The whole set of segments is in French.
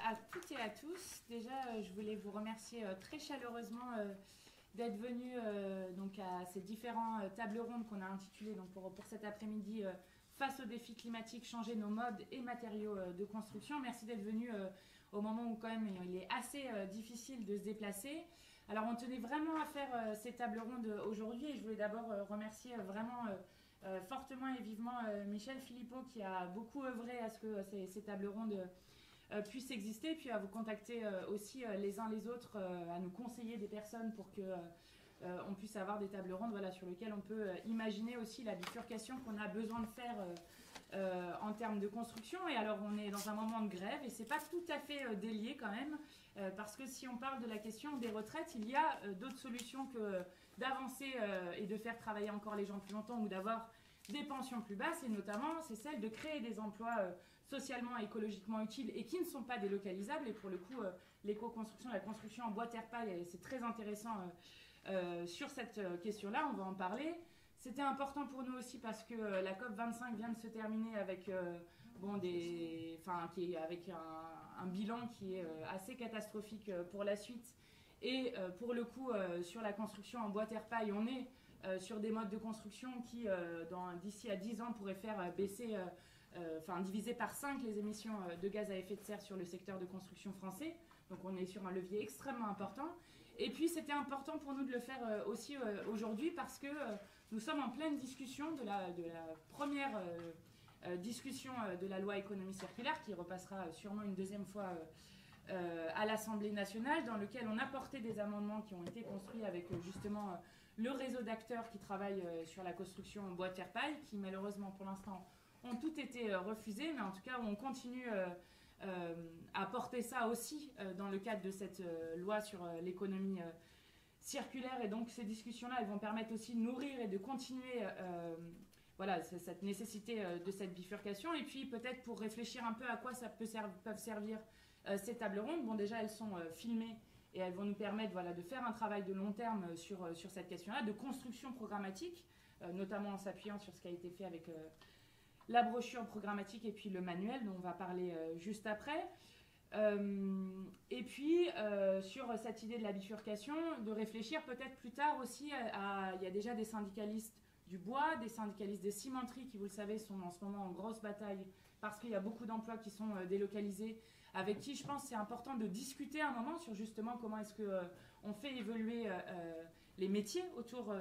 à toutes et à tous. Déjà, je voulais vous remercier très chaleureusement d'être venus donc à ces différentes tables rondes qu'on a intitulées donc pour cet après-midi face aux défis climatiques, changer nos modes et matériaux de construction. Merci d'être venus au moment où quand même il est assez difficile de se déplacer. Alors on tenait vraiment à faire ces tables rondes aujourd'hui et je voulais d'abord remercier vraiment fortement et vivement Michel Philippot qui a beaucoup œuvré à ce que ces tables rondes puissent exister, puis à vous contacter aussi les uns les autres, à nous conseiller des personnes pour que on puisse avoir des tables rondes voilà, sur lesquelles on peut imaginer aussi la bifurcation qu'on a besoin de faire en termes de construction. Et alors on est dans un moment de grève et c'est pas tout à fait délié quand même, parce que si on parle de la question des retraites, il y a d'autres solutions que d'avancer et de faire travailler encore les gens plus longtemps ou d'avoir des pensions plus basses, et notamment c'est celle de créer des emplois socialement et écologiquement utiles et qui ne sont pas délocalisables. Et pour le coup, l'éco-construction, la construction en bois terre paille, c'est très intéressant sur cette question-là, on va en parler. C'était important pour nous aussi parce que la COP25 vient de se terminer avec, avec un bilan qui est assez catastrophique pour la suite. Et pour le coup, sur la construction en bois terre paille, on est sur des modes de construction qui, d'ici à 10 ans, pourraient faire baisser, diviser par 5 les émissions de gaz à effet de serre sur le secteur de construction français. Donc on est sur un levier extrêmement important. Et puis c'était important pour nous de le faire aussi aujourd'hui parce que nous sommes en pleine discussion de la première discussion de la loi économie circulaire qui repassera sûrement une deuxième fois à l'Assemblée nationale, dans lequel on a porté des amendements qui ont été construits avec justement le réseau d'acteurs qui travaillent sur la construction en bois terre paille, qui malheureusement pour l'instant ont toutes été refusés, mais en tout cas on continue à porter ça aussi dans le cadre de cette loi sur l'économie circulaire. Et donc ces discussions-là, elles vont permettre aussi de nourrir et de continuer cette nécessité de cette bifurcation. Et puis peut-être pour réfléchir un peu à quoi ça peuvent servir ces tables rondes. Bon, déjà elles sont filmées et elles vont nous permettre de faire un travail de long terme sur cette question-là, de construction programmatique, notamment en s'appuyant sur ce qui a été fait avec la brochure programmatique et puis le manuel dont on va parler juste après. Et puis sur cette idée de la bifurcation, de réfléchir peut-être plus tard aussi il y a déjà des syndicalistes du bois, des syndicalistes des cimenteries qui, vous le savez, sont en ce moment en grosse bataille parce qu'il y a beaucoup d'emplois qui sont délocalisés, avec qui je pense c'est important de discuter un moment sur justement comment est-ce qu'on fait évoluer les métiers autour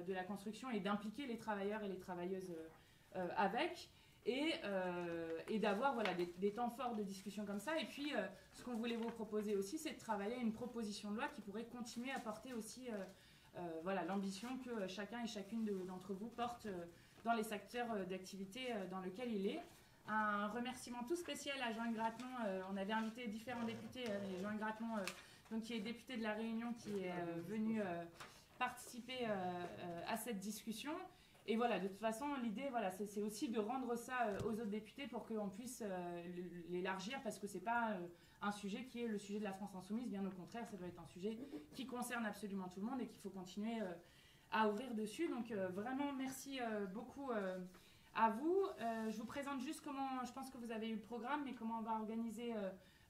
de la construction et d'impliquer les travailleurs et les travailleuses avec. Et d'avoir des temps forts de discussion comme ça. Et puis, ce qu'on voulait vous proposer aussi, c'est de travailler à une proposition de loi qui pourrait continuer à porter aussi l'ambition que chacun et chacune d'entre vous porte dans les secteurs d'activité dans lesquels il est. Un remerciement tout spécial à Jean Gratton. On avait invité différents députés, et Jean Gratton, qui est député de La Réunion, qui est venu participer à cette discussion. Et voilà, de toute façon, l'idée, c'est aussi de rendre ça aux autres députés pour qu'on puisse l'élargir, parce que c'est pas un sujet qui est le sujet de la France insoumise, bien au contraire, ça doit être un sujet qui concerne absolument tout le monde et qu'il faut continuer à ouvrir dessus. Donc vraiment, merci beaucoup à vous. Je vous présente juste comment, je pense que vous avez eu le programme, mais comment on va organiser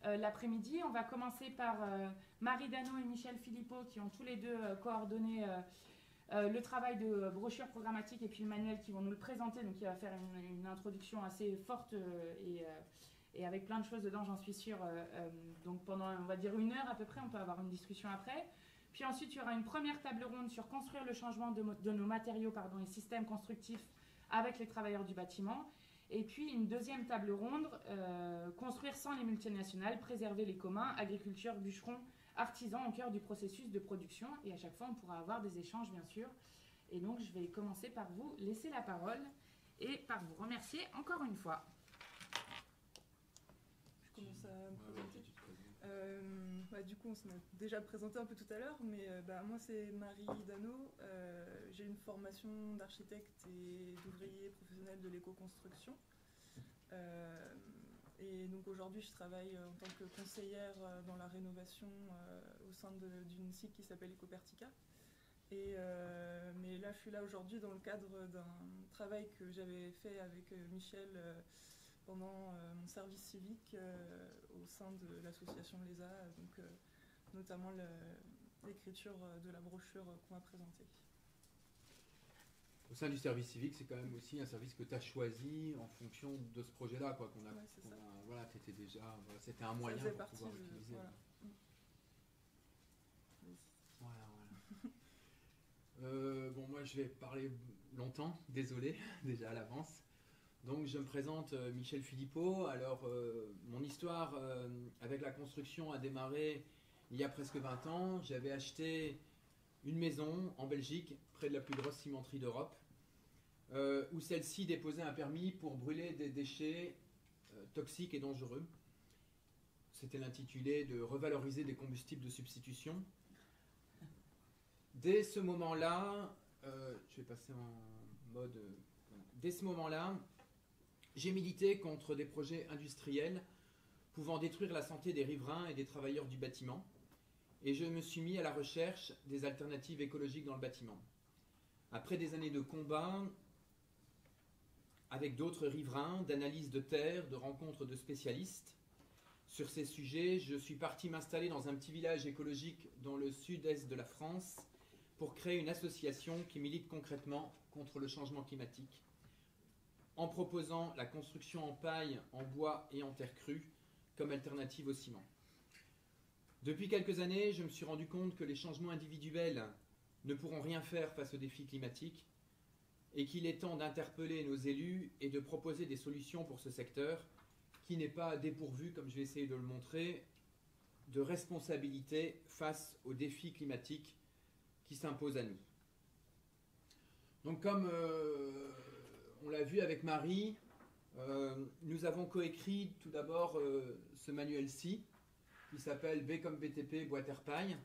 l'après-midi. On va commencer par Marie Dano et Michel Philippot, qui ont tous les deux coordonné le travail de brochure programmatique et puis le manuel qui vont nous le présenter. Donc il va faire une introduction assez forte et avec plein de choses dedans, j'en suis sûre. Donc pendant, on va dire, 1 heure à peu près, on peut avoir une discussion après. Puis ensuite, il y aura une première table ronde sur construire le changement de nos matériaux et systèmes constructifs avec les travailleurs du bâtiment. Et puis une deuxième table ronde, construire sans les multinationales, préserver les communs, agriculture, bûcherons, artisans au cœur du processus de production. Et à chaque fois, on pourra avoir des échanges, bien sûr. Et donc, je vais commencer par vous laisser la parole et par vous remercier encore une fois. Je commence à me présenter. Du coup, on s'en a déjà présenté un peu tout à l'heure, mais moi, c'est Marie Dano. J'ai une formation d'architecte et d'ouvrier professionnel de l'éco-construction. Et donc aujourd'hui, je travaille en tant que conseillère dans la rénovation au sein d'une SIC qui s'appelle Ecopertica. Mais là, je suis là aujourd'hui dans le cadre d'un travail que j'avais fait avec Michel pendant mon service civique au sein de l'association LESA, donc notamment l'écriture de la brochure qu'on va présenter. Au sein du service civique, c'est quand même aussi un service que tu as choisi en fonction de ce projet-là, quoi. Voilà, t'étais déjà, voilà, c'était un moyen pour pouvoir l'utiliser. Voilà. Bon, moi je vais parler longtemps, désolé, déjà à l'avance. Donc je me présente, Michel Philippot. Alors mon histoire avec la construction a démarré il y a presque 20 ans. J'avais acheté une maison en Belgique, près de la plus grosse cimenterie d'Europe, où celle-ci déposait un permis pour brûler des déchets toxiques et dangereux. C'était l'intitulé de revaloriser des combustibles de substitution. Dès ce moment-là, je vais passer en mode... dès ce moment-là, j'ai milité contre des projets industriels pouvant détruire la santé des riverains et des travailleurs du bâtiment. Et je me suis mis à la recherche des alternatives écologiques dans le bâtiment. Après des années de combat avec d'autres riverains, d'analyse de terre, de rencontres de spécialistes sur ces sujets, je suis parti m'installer dans un petit village écologique dans le sud-est de la France pour créer une association qui milite concrètement contre le changement climatique, en proposant la construction en paille, en bois et en terre crue comme alternative au ciment. Depuis quelques années, je me suis rendu compte que les changements individuels ne pourront rien faire face aux défis climatiques et qu'il est temps d'interpeller nos élus et de proposer des solutions pour ce secteur qui n'est pas dépourvu, comme je vais essayer de le montrer, de responsabilité face aux défis climatiques qui s'imposent à nous. Donc comme on l'a vu avec Marie, nous avons coécrit tout d'abord ce manuel-ci qui s'appelle B comme BTP, bois terre paille,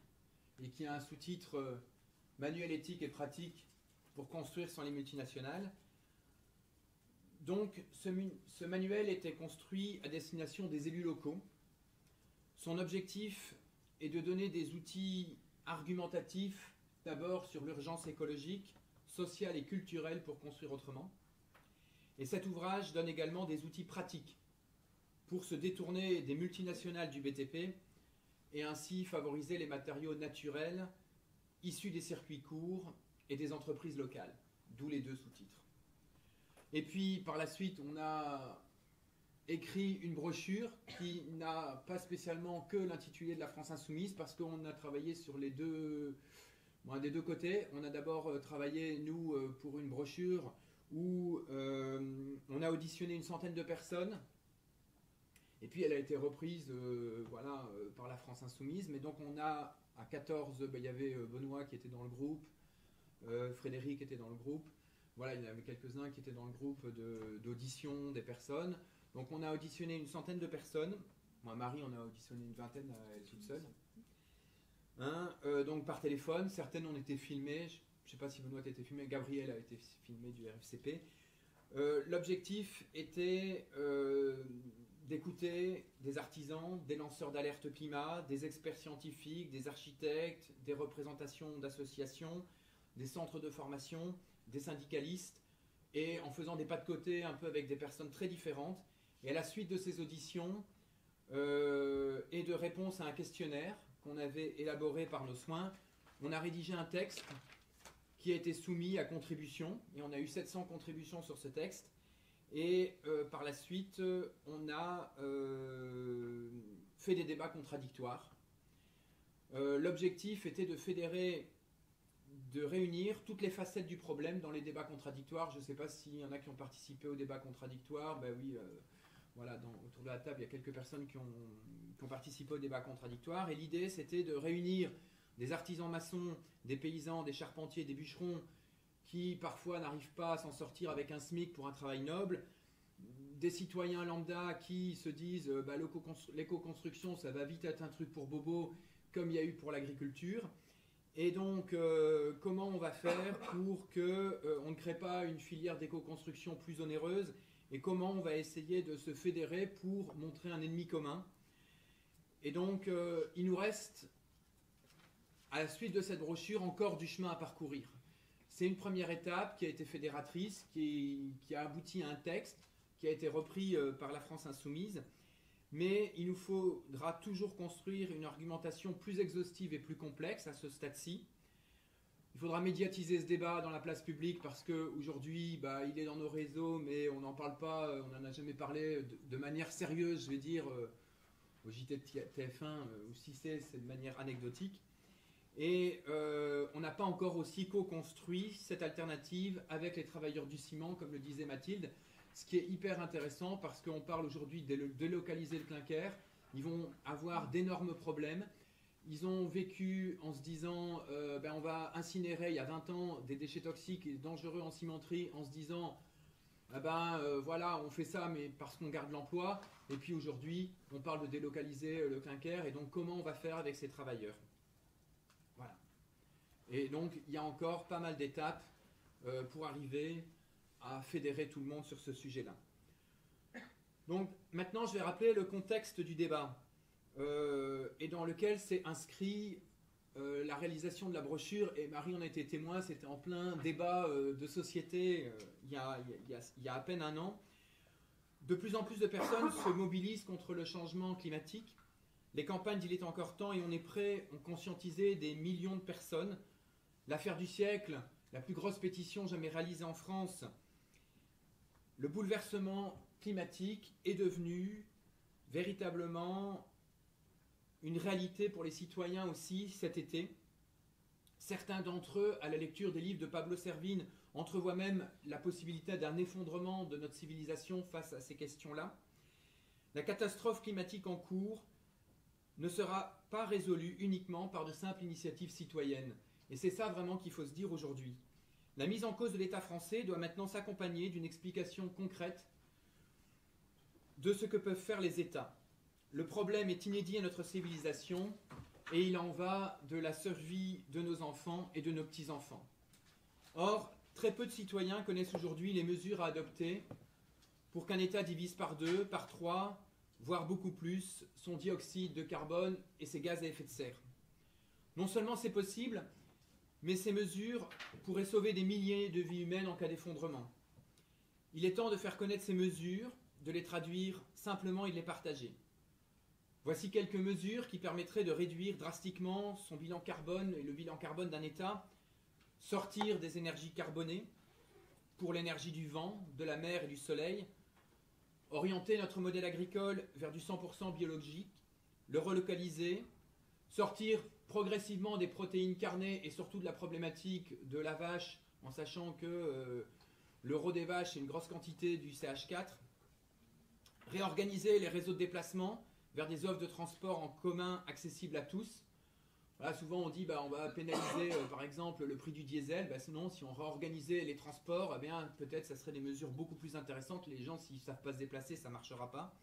et qui a un sous-titre Manuel éthique et pratique pour construire sans les multinationales. Donc ce manuel était construit à destination des élus locaux. Son objectif est de donner des outils argumentatifs d'abord sur l'urgence écologique, sociale et culturelle pour construire autrement. Et cet ouvrage donne également des outils pratiques pour se détourner des multinationales du BTP et ainsi favoriser les matériaux naturels issus des circuits courts et des entreprises locales, d'où les deux sous-titres. Et puis par la suite, on a écrit une brochure qui n'a pas spécialement que l'intitulé de la France Insoumise, parce qu'on a travaillé sur les deux, des deux côtés. On a d'abord travaillé, nous, pour une brochure où on a auditionné une centaine de personnes. Et puis elle a été reprise par la France Insoumise. Mais donc on a à 14, il y avait Benoît qui était dans le groupe, Frédéric était dans le groupe. Voilà, il y en avait quelques-uns qui étaient dans le groupe d'audition des personnes. Donc on a auditionné une centaine de personnes. Moi, Marie, on a auditionné une vingtaine, elle toute seule. Donc par téléphone, certaines ont été filmées. Je ne sais pas si Benoît a été filmé, Gabriel a été filmé du RFCP. L'objectif était d'écouter des artisans, des lanceurs d'alerte climat, des experts scientifiques, des architectes, des représentations d'associations, des centres de formation, des syndicalistes, et en faisant des pas de côté un peu avec des personnes très différentes. Et à la suite de ces auditions et de réponses à un questionnaire qu'on avait élaboré par nos soins, on a rédigé un texte qui a été soumis à contribution, et on a eu 700 contributions sur ce texte. Et par la suite, on a fait des débats contradictoires. L'objectif était de réunir toutes les facettes du problème dans les débats contradictoires. Je ne sais pas s'il y en a qui ont participé aux débats contradictoires. Ben oui, autour de la table, il y a quelques personnes qui ont participé aux débats contradictoires. Et l'idée, c'était de réunir des artisans maçons, des paysans, des charpentiers, des bûcherons, qui parfois n'arrivent pas à s'en sortir avec un SMIC pour un travail noble, des citoyens lambda qui se disent l'éco-construction, ça va vite être un truc pour bobo, comme il y a eu pour l'agriculture. Et donc, comment on va faire pour qu'on ne crée pas une filière d'éco-construction plus onéreuse, et comment on va essayer de se fédérer pour montrer un ennemi commun. Et donc, il nous reste, à la suite de cette brochure, encore du chemin à parcourir. C'est une première étape qui a été fédératrice, qui a abouti à un texte qui a été repris par la France insoumise, mais il nous faudra toujours construire une argumentation plus exhaustive et plus complexe à ce stade-ci. Il faudra médiatiser ce débat dans la place publique parce qu'aujourd'hui, il est dans nos réseaux, mais on n'en parle pas, on n'en a jamais parlé de manière sérieuse, je vais dire, au JT de TF1, ou si c'est de manière anecdotique. Et on n'a pas encore aussi co-construit cette alternative avec les travailleurs du ciment, comme le disait Mathilde, ce qui est hyper intéressant parce qu'on parle aujourd'hui de délocaliser le clinker. Ils vont avoir d'énormes problèmes. Ils ont vécu en se disant on va incinérer il y a 20 ans des déchets toxiques et dangereux en cimenterie, en se disant voilà, on fait ça mais parce qu'on garde l'emploi. Et puis aujourd'hui, on parle de délocaliser le clinker et donc comment on va faire avec ces travailleurs. Voilà. Et donc il y a encore pas mal d'étapes pour arriver à fédérer tout le monde sur ce sujet-là. Donc maintenant, je vais rappeler le contexte du débat et dans lequel s'est inscrit la réalisation de la brochure. Et Marie en a été témoin, c'était en plein débat de société il y a à peine un an. De plus en plus de personnes se mobilisent contre le changement climatique. Les campagnes d'Il est encore temps et on est prêt ont conscientisé des millions de personnes. L'affaire du siècle, la plus grosse pétition jamais réalisée en France. Le bouleversement climatique est devenu véritablement une réalité pour les citoyens aussi cet été. Certains d'entre eux, à la lecture des livres de Pablo Servigne, entrevoient même la possibilité d'un effondrement de notre civilisation face à ces questions-là. La catastrophe climatique en cours ne sera pas résolue uniquement par de simples initiatives citoyennes. Et c'est ça vraiment qu'il faut se dire aujourd'hui. La mise en cause de l'État français doit maintenant s'accompagner d'une explication concrète de ce que peuvent faire les États. Le problème est inédit à notre civilisation et il en va de la survie de nos enfants et de nos petits-enfants. Or, très peu de citoyens connaissent aujourd'hui les mesures à adopter pour qu'un État divise par 2, par 3, voire beaucoup plus, son dioxyde de carbone et ses gaz à effet de serre. Non seulement c'est possible, mais ces mesures pourraient sauver des milliers de vies humaines en cas d'effondrement. Il est temps de faire connaître ces mesures, de les traduire simplement et de les partager. Voici quelques mesures qui permettraient de réduire drastiquement son bilan carbone et le bilan carbone d'un État, sortir des énergies carbonées pour l'énergie du vent, de la mer et du soleil, orienter notre modèle agricole vers du 100% biologique, le relocaliser, sortir progressivement des protéines carnées et surtout de la problématique de la vache, en sachant que le rot des vaches est une grosse quantité du CH4, réorganiser les réseaux de déplacement vers des offres de transport en commun accessibles à tous. Voilà, souvent on dit on va pénaliser par exemple le prix du diesel. Sinon, si on réorganisait les transports, peut-être ça serait des mesures beaucoup plus intéressantes. Les gens, s'ils ne savent pas se déplacer, ça ne marchera pas.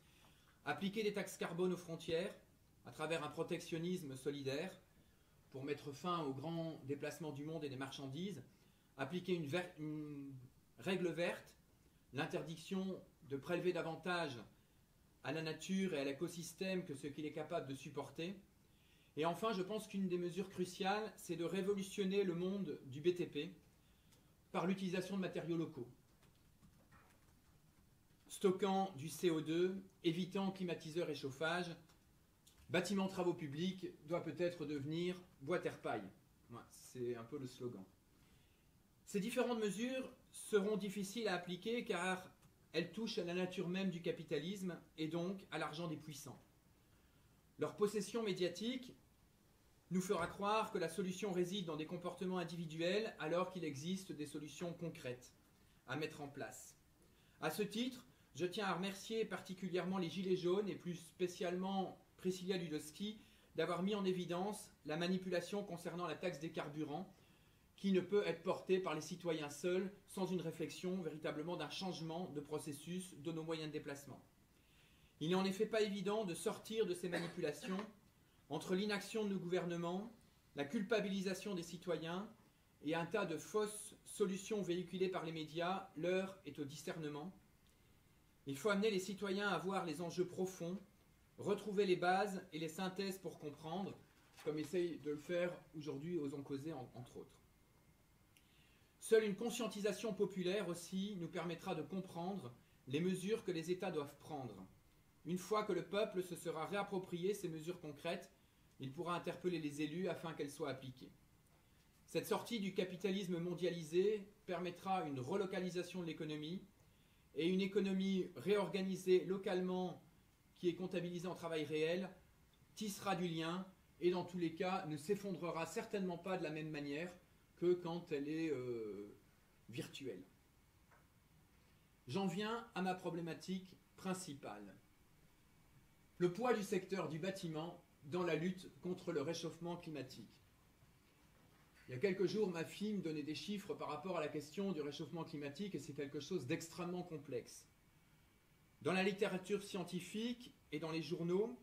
Appliquer des taxes carbone aux frontières à travers un protectionnisme solidaire pour mettre fin aux grands déplacements du monde et des marchandises. Appliquer une règle verte, l'interdiction de prélever davantage à la nature et à l'écosystème que ce qu'il est capable de supporter. Et enfin, je pense qu'une des mesures cruciales, c'est de révolutionner le monde du BTP par l'utilisation de matériaux locaux. Stockant du CO2, évitant climatiseurs et chauffage, bâtiment travaux publics doit peut-être devenir bois terre paille. Ouais, c'est un peu le slogan. Ces différentes mesures seront difficiles à appliquer car elles touchent à la nature même du capitalisme et donc à l'argent des puissants. Leur possession médiatique nous fera croire que la solution réside dans des comportements individuels alors qu'il existe des solutions concrètes à mettre en place. À ce titre, je tiens à remercier particulièrement les Gilets jaunes et plus spécialement Priscilla Ludowski d'avoir mis en évidence la manipulation concernant la taxe des carburants qui ne peut être portée par les citoyens seuls sans une réflexion véritablement d'un changement de processus de nos moyens de déplacement. Il n'est en effet pas évident de sortir de ces manipulations entre l'inaction de nos gouvernements, la culpabilisation des citoyens et un tas de fausses solutions véhiculées par les médias. L'heure est au discernement. Il faut amener les citoyens à voir les enjeux profonds, retrouver les bases et les synthèses pour comprendre, comme essaye de le faire aujourd'hui Osons causer entre autres. Seule une conscientisation populaire aussi nous permettra de comprendre les mesures que les États doivent prendre. Une fois que le peuple se sera réapproprié ces mesures concrètes, il pourra interpeller les élus afin qu'elles soient appliquées. Cette sortie du capitalisme mondialisé permettra une relocalisation de l'économie et une économie réorganisée localement qui est comptabilisée en travail réel tissera du lien et dans tous les cas ne s'effondrera certainement pas de la même manière que quand elle est virtuelle. J'en viens à ma problématique principale. Le poids du secteur du bâtiment dans la lutte contre le réchauffement climatique. Il y a quelques jours, ma fille me donnait des chiffres par rapport à la question du réchauffement climatique et c'est quelque chose d'extrêmement complexe. Dans la littérature scientifique et dans les journaux,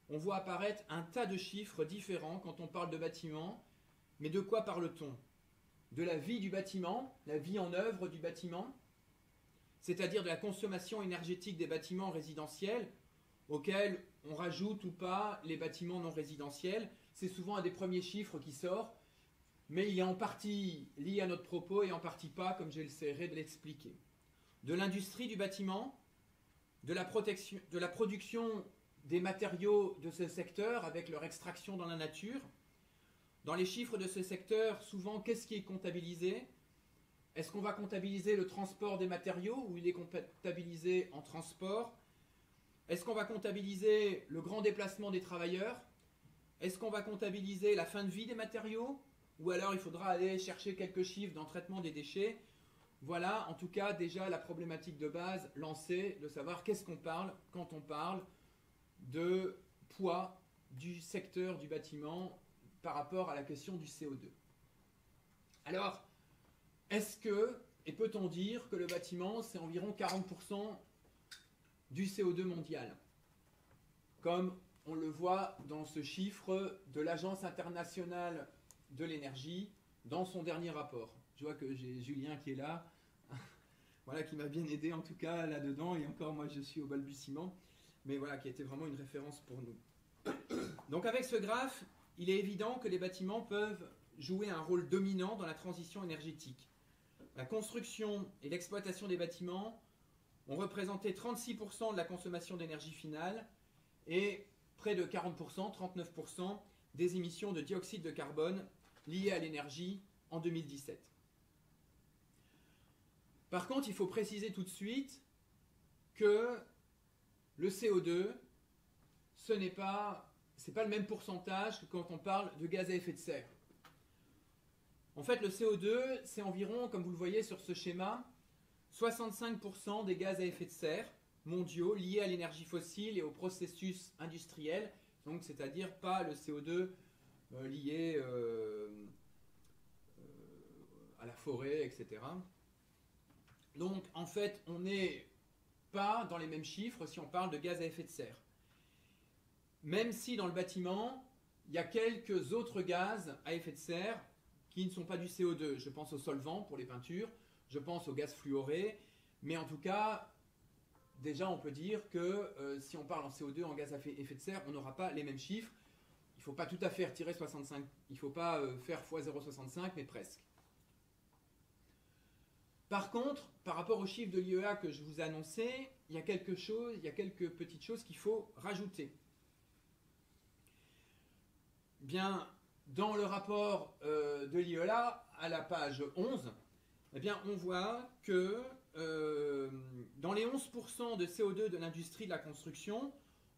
on voit apparaître un tas de chiffres différents quand on parle de bâtiment, mais de quoi parle-t-on? De la vie du bâtiment, la vie en œuvre du bâtiment, c'est-à-dire de la consommation énergétique des bâtiments résidentiels, auxquels on rajoute ou pas les bâtiments non résidentiels. C'est souvent un des premiers chiffres qui sort, mais il est en partie lié à notre propos et en partie pas, comme j'essaierai de l'expliquer. De l'industrie du bâtiment, de la production des matériaux de ce secteur avec leur extraction dans la nature. Dans les chiffres de ce secteur, souvent, qu'est-ce qui est comptabilisé? Est-ce qu'on va comptabiliser le transport des matériaux ou il est comptabilisé en transport? Est-ce qu'on va comptabiliser le grand déplacement des travailleurs? Est-ce qu'on va comptabiliser la fin de vie des matériaux? Ou alors il faudra aller chercher quelques chiffres dans le traitement des déchets? Voilà, en tout cas, déjà la problématique de base lancée, de savoir qu'est-ce qu'on parle quand on parle de poids du secteur du bâtiment par rapport à la question du CO2. Alors, est-ce que, et peut-on dire que le bâtiment, c'est environ 40% du CO2 mondial, comme on le voit dans ce chiffre de l'Agence internationale de l'énergie dans son dernier rapport. Je vois que j'ai Julien qui est là, voilà, qui m'a bien aidé en tout cas là-dedans, et encore moi je suis au balbutiement, mais voilà, qui a été vraiment une référence pour nous. Donc avec ce graphe, il est évident que les bâtiments peuvent jouer un rôle dominant dans la transition énergétique. La construction et l'exploitation des bâtiments ont représenté 36% de la consommation d'énergie finale et près de 40%, 39% des émissions de dioxyde de carbone liées à l'énergie en 2017. Par contre, il faut préciser tout de suite que le CO2, ce n'est pas le même pourcentage que quand on parle de gaz à effet de serre. En fait, le CO2, c'est environ, comme vous le voyez sur ce schéma, 65% des gaz à effet de serre mondiaux liés à l'énergie fossile et au processus industriel, donc c'est-à-dire pas le CO2 lié à la forêt, etc. Donc en fait, on n'est pas dans les mêmes chiffres si on parle de gaz à effet de serre. Même si dans le bâtiment, il y a quelques autres gaz à effet de serre qui ne sont pas du CO2. Je pense aux solvants pour les peintures, je pense au gaz fluoré, mais en tout cas, déjà on peut dire que si on parle en CO2, en gaz à effet de serre, on n'aura pas les mêmes chiffres. Il ne faut pas tout à fait retirer 65, il ne faut pas faire x 0,65, mais presque. Par contre, par rapport aux chiffres de l'IEA que je vous ai annoncés, il y a quelques petites choses qu'il faut rajouter. Bien, dans le rapport de l'IEA, à la page 11, eh bien, on voit que dans les 11% de CO2 de l'industrie de la construction,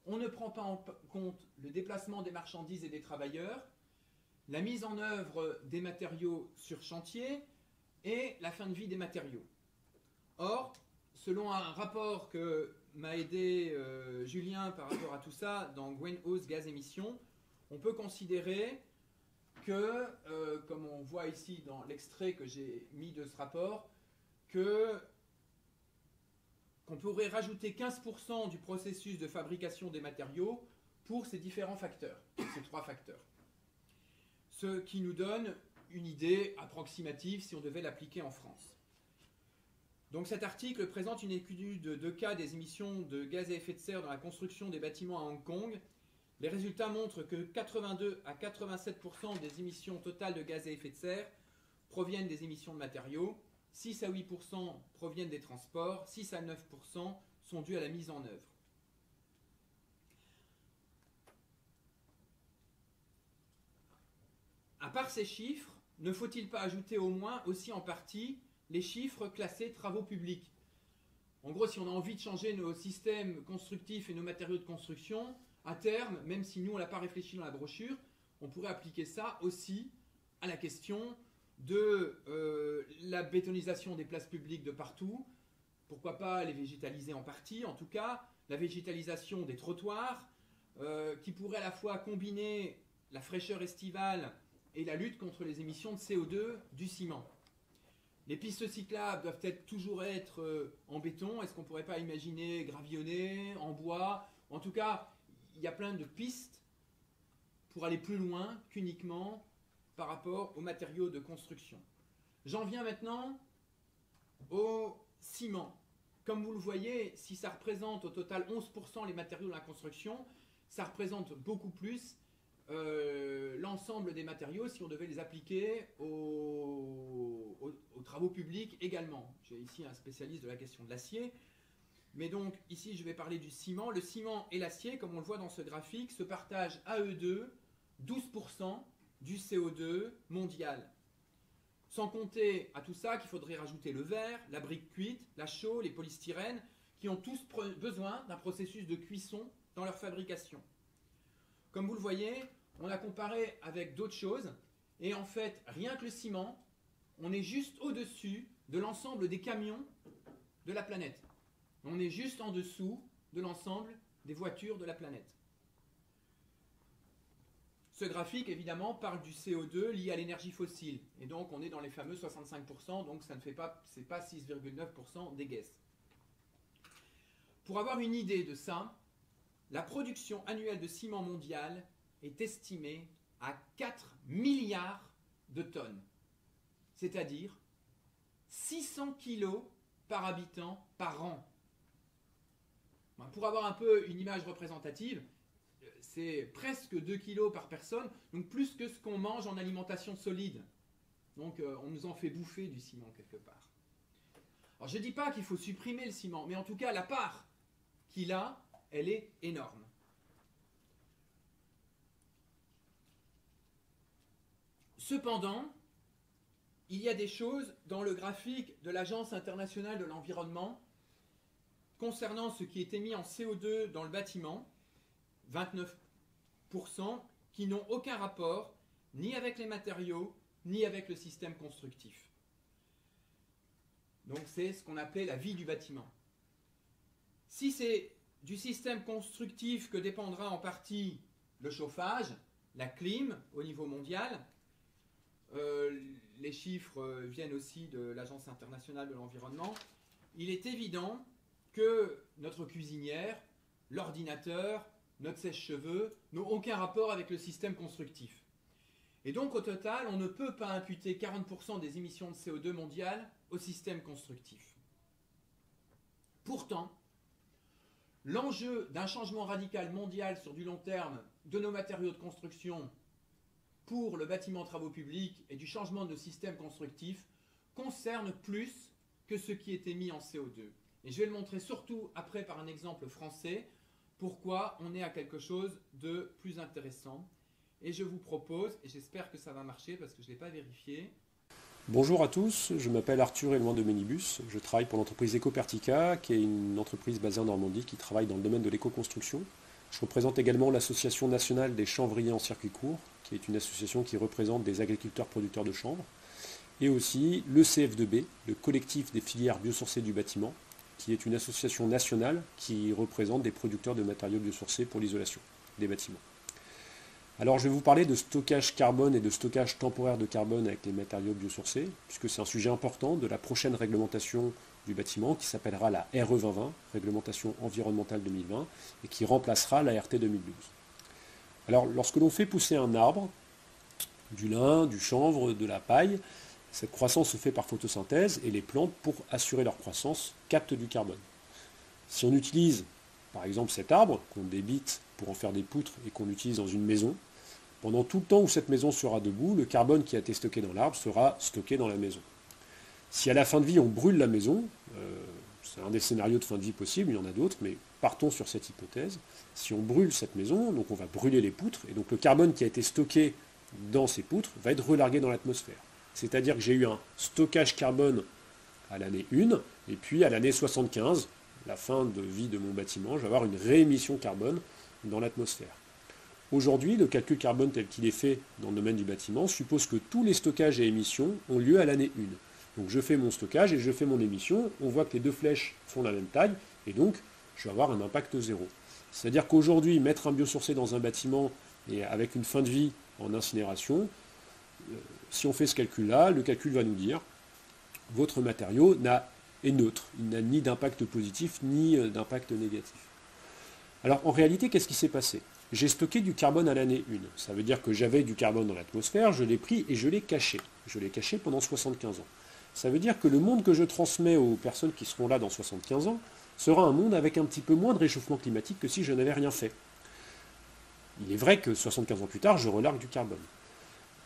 on ne prend pas en compte le déplacement des marchandises et des travailleurs, la mise en œuvre des matériaux sur chantier et la fin de vie des matériaux. Or, selon un rapport que m'a aidé Julien par rapport à tout ça dans Greenhouse Gaz Émissions, on peut considérer que, comme on voit ici dans l'extrait que j'ai mis de ce rapport, qu'on pourrait rajouter 15% du processus de fabrication des matériaux pour ces différents facteurs, ces trois facteurs. Ce qui nous donne une idée approximative si on devait l'appliquer en France. Donc cet article présente une étude de cas des émissions de gaz à effet de serre dans la construction des bâtiments à Hong Kong. Les résultats montrent que 82 à 87% des émissions totales de gaz à effet de serre proviennent des émissions de matériaux. 6 à 8% proviennent des transports, 6 à 9% sont dus à la mise en œuvre. À part ces chiffres, ne faut-il pas ajouter au moins aussi en partie les chiffres classés travaux publics? En gros, si on a envie de changer nos systèmes constructifs et nos matériaux de construction, à terme, même si nous on l'a pas réfléchi dans la brochure, on pourrait appliquer ça aussi à la question de la bétonisation des places publiques de partout. Pourquoi pas les végétaliser en partie, en tout cas, la végétalisation des trottoirs, qui pourrait à la fois combiner la fraîcheur estivale et la lutte contre les émissions de CO2 du ciment. Les pistes cyclables doivent toujours être en béton. Est-ce qu'on ne pourrait pas imaginer gravillonner, en bois? En tout cas, il y a plein de pistes pour aller plus loin qu'uniquement par rapport aux matériaux de construction. J'en viens maintenant au ciment. Comme vous le voyez, si ça représente au total 11% les matériaux de la construction, ça représente beaucoup plus l'ensemble des matériaux si on devait les appliquer aux travaux publics également. J'ai ici un spécialiste de la question de l'acier. Mais donc, ici, je vais parler du ciment. Le ciment et l'acier, comme on le voit dans ce graphique, se partagent à eux deux 12% du CO2 mondial. Sans compter à tout ça qu'il faudrait rajouter le verre, la brique cuite, la chaux, les polystyrènes, qui ont tous besoin d'un processus de cuisson dans leur fabrication. Comme vous le voyez, on a comparé avec d'autres choses, et en fait, rien que le ciment, on est juste au-dessus de l'ensemble des camions de la planète. On est juste en dessous de l'ensemble des voitures de la planète. Ce graphique, évidemment, parle du CO2 lié à l'énergie fossile. Et donc, on est dans les fameux 65%, donc ça ne fait pas, c'est pas 6,9% des gaz. Pour avoir une idée de ça, la production annuelle de ciment mondial est estimée à 4 milliards de tonnes. C'est-à-dire 600 kilos par habitant par an. Pour avoir un peu une image représentative, c'est presque 2 kilos par personne, donc plus que ce qu'on mange en alimentation solide. Donc on nous en fait bouffer du ciment quelque part. Alors je ne dis pas qu'il faut supprimer le ciment, mais en tout cas la part qu'il a, elle est énorme. Cependant, il y a des choses dans le graphique de l'Agence internationale de l'environnement concernant ce qui est émis en CO2 dans le bâtiment, 29%, qui n'ont aucun rapport ni avec les matériaux, ni avec le système constructif. Donc c'est ce qu'on appelait la vie du bâtiment. Si c'est du système constructif que dépendra en partie le chauffage, la clim au niveau mondial, les chiffres viennent aussi de l'Agence internationale de l'environnement, il est évident que notre cuisinière, l'ordinateur, notre sèche-cheveux n'ont aucun rapport avec le système constructif. Et donc au total, on ne peut pas imputer 40% des émissions de CO2 mondiales au système constructif. Pourtant, l'enjeu d'un changement radical mondial sur du long terme de nos matériaux de construction pour le bâtiment travaux publics et du changement de nos systèmes constructifs concerne plus que ce qui est émis en CO2. Et je vais le montrer surtout après par un exemple français, pourquoi on est à quelque chose de plus intéressant. Et je vous propose, et j'espère que ça va marcher parce que je ne l'ai pas vérifié. Bonjour à tous, je m'appelle Arthur Éloin de Ménibus, je travaille pour l'entreprise Ecopertica, qui est une entreprise basée en Normandie qui travaille dans le domaine de l'éco-construction. Je représente également l'Association nationale des chanvriers en circuit court, qui est une association qui représente des agriculteurs producteurs de chanvre, et aussi le CF2B, le collectif des filières biosourcées du bâtiment, qui est une association nationale qui représente des producteurs de matériaux biosourcés pour l'isolation des bâtiments. Alors je vais vous parler de stockage carbone et de stockage temporaire de carbone avec les matériaux biosourcés, puisque c'est un sujet important de la prochaine réglementation du bâtiment qui s'appellera la RE 2020, Réglementation environnementale 2020, et qui remplacera la RT 2012. Alors lorsque l'on fait pousser un arbre, du lin, du chanvre, de la paille, cette croissance se fait par photosynthèse et les plantes, pour assurer leur croissance, captent du carbone. Si on utilise par exemple cet arbre, qu'on débite pour en faire des poutres et qu'on utilise dans une maison, pendant tout le temps où cette maison sera debout, le carbone qui a été stocké dans l'arbre sera stocké dans la maison. Si à la fin de vie on brûle la maison, c'est un des scénarios de fin de vie possibles, il y en a d'autres, mais partons sur cette hypothèse. Si on brûle cette maison, donc on va brûler les poutres, et donc le carbone qui a été stocké dans ces poutres va être relargué dans l'atmosphère. C'est-à-dire que j'ai eu un stockage carbone à l'année 1, et puis à l'année 75, la fin de vie de mon bâtiment, je vais avoir une réémission carbone dans l'atmosphère. Aujourd'hui, le calcul carbone tel qu'il est fait dans le domaine du bâtiment suppose que tous les stockages et émissions ont lieu à l'année 1. Donc je fais mon stockage et je fais mon émission, on voit que les deux flèches font la même taille, et donc je vais avoir un impact zéro. C'est-à-dire qu'aujourd'hui, mettre un biosourcé dans un bâtiment et avec une fin de vie en incinération, si on fait ce calcul-là, le calcul va nous dire votre matériau est neutre, il n'a ni d'impact positif ni d'impact négatif. Alors en réalité, qu'est-ce qui s'est passé? J'ai stocké du carbone à l'année 1. Ça veut dire que j'avais du carbone dans l'atmosphère, je l'ai pris et je l'ai caché. Je l'ai caché pendant 75 ans. Ça veut dire que le monde que je transmets aux personnes qui seront là dans 75 ans sera un monde avec un petit peu moins de réchauffement climatique que si je n'avais rien fait. Il est vrai que 75 ans plus tard, je relargue du carbone.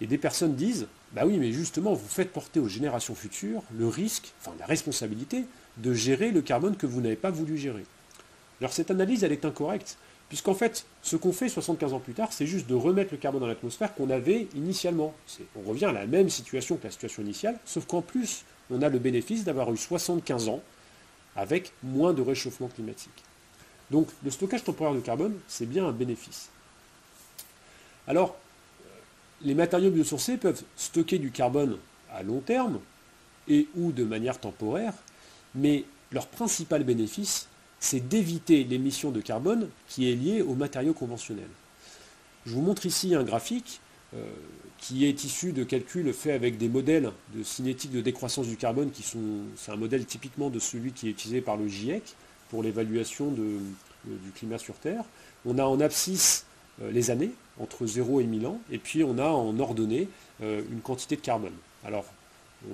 Et des personnes disent, bah oui, mais justement, vous faites porter aux générations futures le risque, enfin la responsabilité, de gérer le carbone que vous n'avez pas voulu gérer. Alors cette analyse, elle est incorrecte, puisqu'en fait, ce qu'on fait 75 ans plus tard, c'est juste de remettre le carbone dans l'atmosphère qu'on avait initialement. On revient à la même situation que la situation initiale, sauf qu'en plus, on a le bénéfice d'avoir eu 75 ans avec moins de réchauffement climatique. Donc le stockage temporaire de carbone, c'est bien un bénéfice. Alors, les matériaux biosourcés peuvent stocker du carbone à long terme et ou de manière temporaire, mais leur principal bénéfice, c'est d'éviter l'émission de carbone qui est liée aux matériaux conventionnels. Je vous montre ici un graphique qui est issu de calculs faits avec des modèles de cinétique de décroissance du carbone c'est un modèle typiquement de celui qui est utilisé par le GIEC pour l'évaluation du climat sur Terre. On a en abscisse les années, entre 0 et 1000 ans, et puis on a en ordonnée une quantité de carbone. Alors,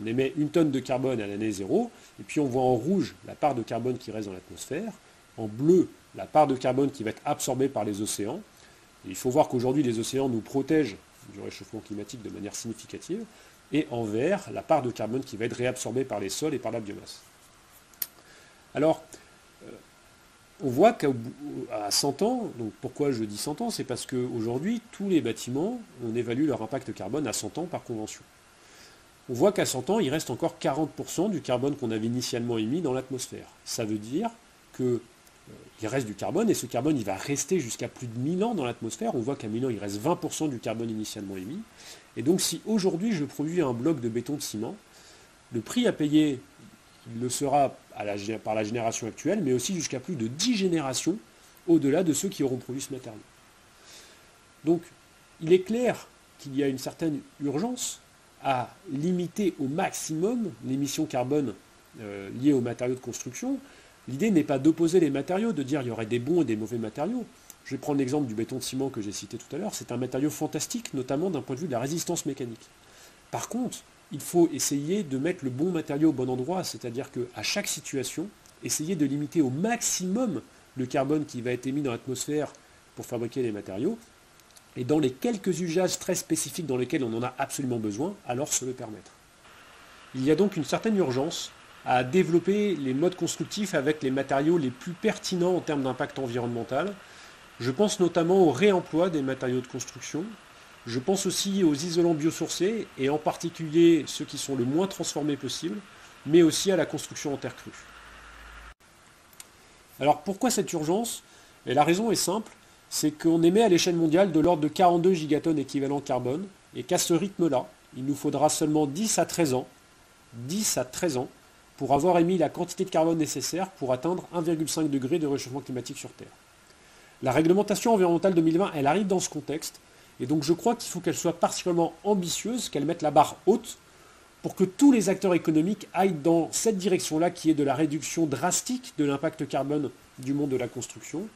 on émet 1 tonne de carbone à l'année 0, et puis on voit en rouge la part de carbone qui reste dans l'atmosphère, en bleu la part de carbone qui va être absorbée par les océans. Et il faut voir qu'aujourd'hui les océans nous protègent du réchauffement climatique de manière significative, et en vert la part de carbone qui va être réabsorbée par les sols et par la biomasse. Alors, on voit qu'à 100 ans, donc pourquoi je dis 100 ans, c'est parce qu'aujourd'hui, tous les bâtiments, on évalue leur impact carbone à 100 ans par convention. On voit qu'à 100 ans, il reste encore 40% du carbone qu'on avait initialement émis dans l'atmosphère. Ça veut dire qu'il reste du carbone, et ce carbone, il va rester jusqu'à plus de 1000 ans dans l'atmosphère. On voit qu'à 1000 ans, il reste 20% du carbone initialement émis. Et donc, si aujourd'hui, je produis un bloc de béton de ciment, le prix à payer, il le sera par la génération actuelle, mais aussi jusqu'à plus de 10 générations au-delà de ceux qui auront produit ce matériau. Donc, il est clair qu'il y a une certaine urgence à limiter au maximum l'émission carbone liée aux matériaux de construction. L'idée n'est pas d'opposer les matériaux, de dire il y aurait des bons et des mauvais matériaux. Je vais prendre l'exemple du béton de ciment que j'ai cité tout à l'heure. C'est un matériau fantastique, notamment d'un point de vue de la résistance mécanique. Par contre, il faut essayer de mettre le bon matériau au bon endroit, c'est-à-dire qu'à chaque situation, essayer de limiter au maximum le carbone qui va être émis dans l'atmosphère pour fabriquer les matériaux, et dans les quelques usages très spécifiques dans lesquels on en a absolument besoin, alors se le permettre. Il y a donc une certaine urgence à développer les modes constructifs avec les matériaux les plus pertinents en termes d'impact environnemental. Je pense notamment au réemploi des matériaux de construction. Je pense aussi aux isolants biosourcés, et en particulier ceux qui sont le moins transformés possible, mais aussi à la construction en terre crue. Alors pourquoi cette urgence? Et la raison est simple, c'est qu'on émet à l'échelle mondiale de l'ordre de 42 gigatonnes équivalent carbone, et qu'à ce rythme-là, il nous faudra seulement 10 à 13 ans, pour avoir émis la quantité de carbone nécessaire pour atteindre 1,5 degré de réchauffement climatique sur Terre. La réglementation environnementale 2020, elle arrive dans ce contexte, et donc je crois qu'il faut qu'elle soit particulièrement ambitieuse, qu'elle mette la barre haute, pour que tous les acteurs économiques aillent dans cette direction-là, qui est de la réduction drastique de l'impact carbone du monde de la construction.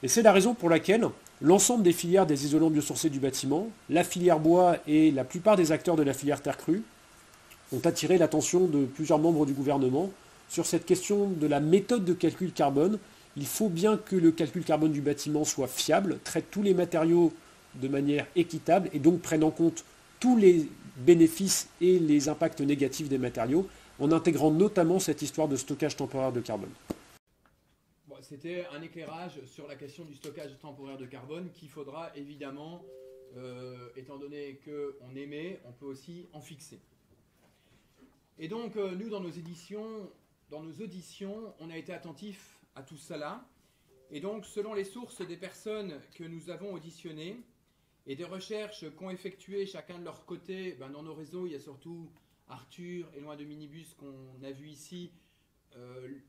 Et c'est la raison pour laquelle l'ensemble des filières des isolants biosourcés du bâtiment, la filière bois et la plupart des acteurs de la filière terre crue, ont attiré l'attention de plusieurs membres du gouvernement sur cette question de la méthode de calcul carbone. Il faut bien que le calcul carbone du bâtiment soit fiable, traite tous les matériaux de manière équitable et donc prenne en compte tous les bénéfices et les impacts négatifs des matériaux en intégrant notamment cette histoire de stockage temporaire de carbone. Bon, c'était un éclairage sur la question du stockage temporaire de carbone qu'il faudra évidemment, étant donné qu'on émet, on peut aussi en fixer. Et donc, nous, dans nos auditions, on a été attentifs à tout cela. Et donc, selon les sources des personnes que nous avons auditionnées et des recherches qu'ont effectuées chacun de leur côté, dans nos réseaux, il y a surtout Arthur et Loin de Minibus qu'on a vu ici,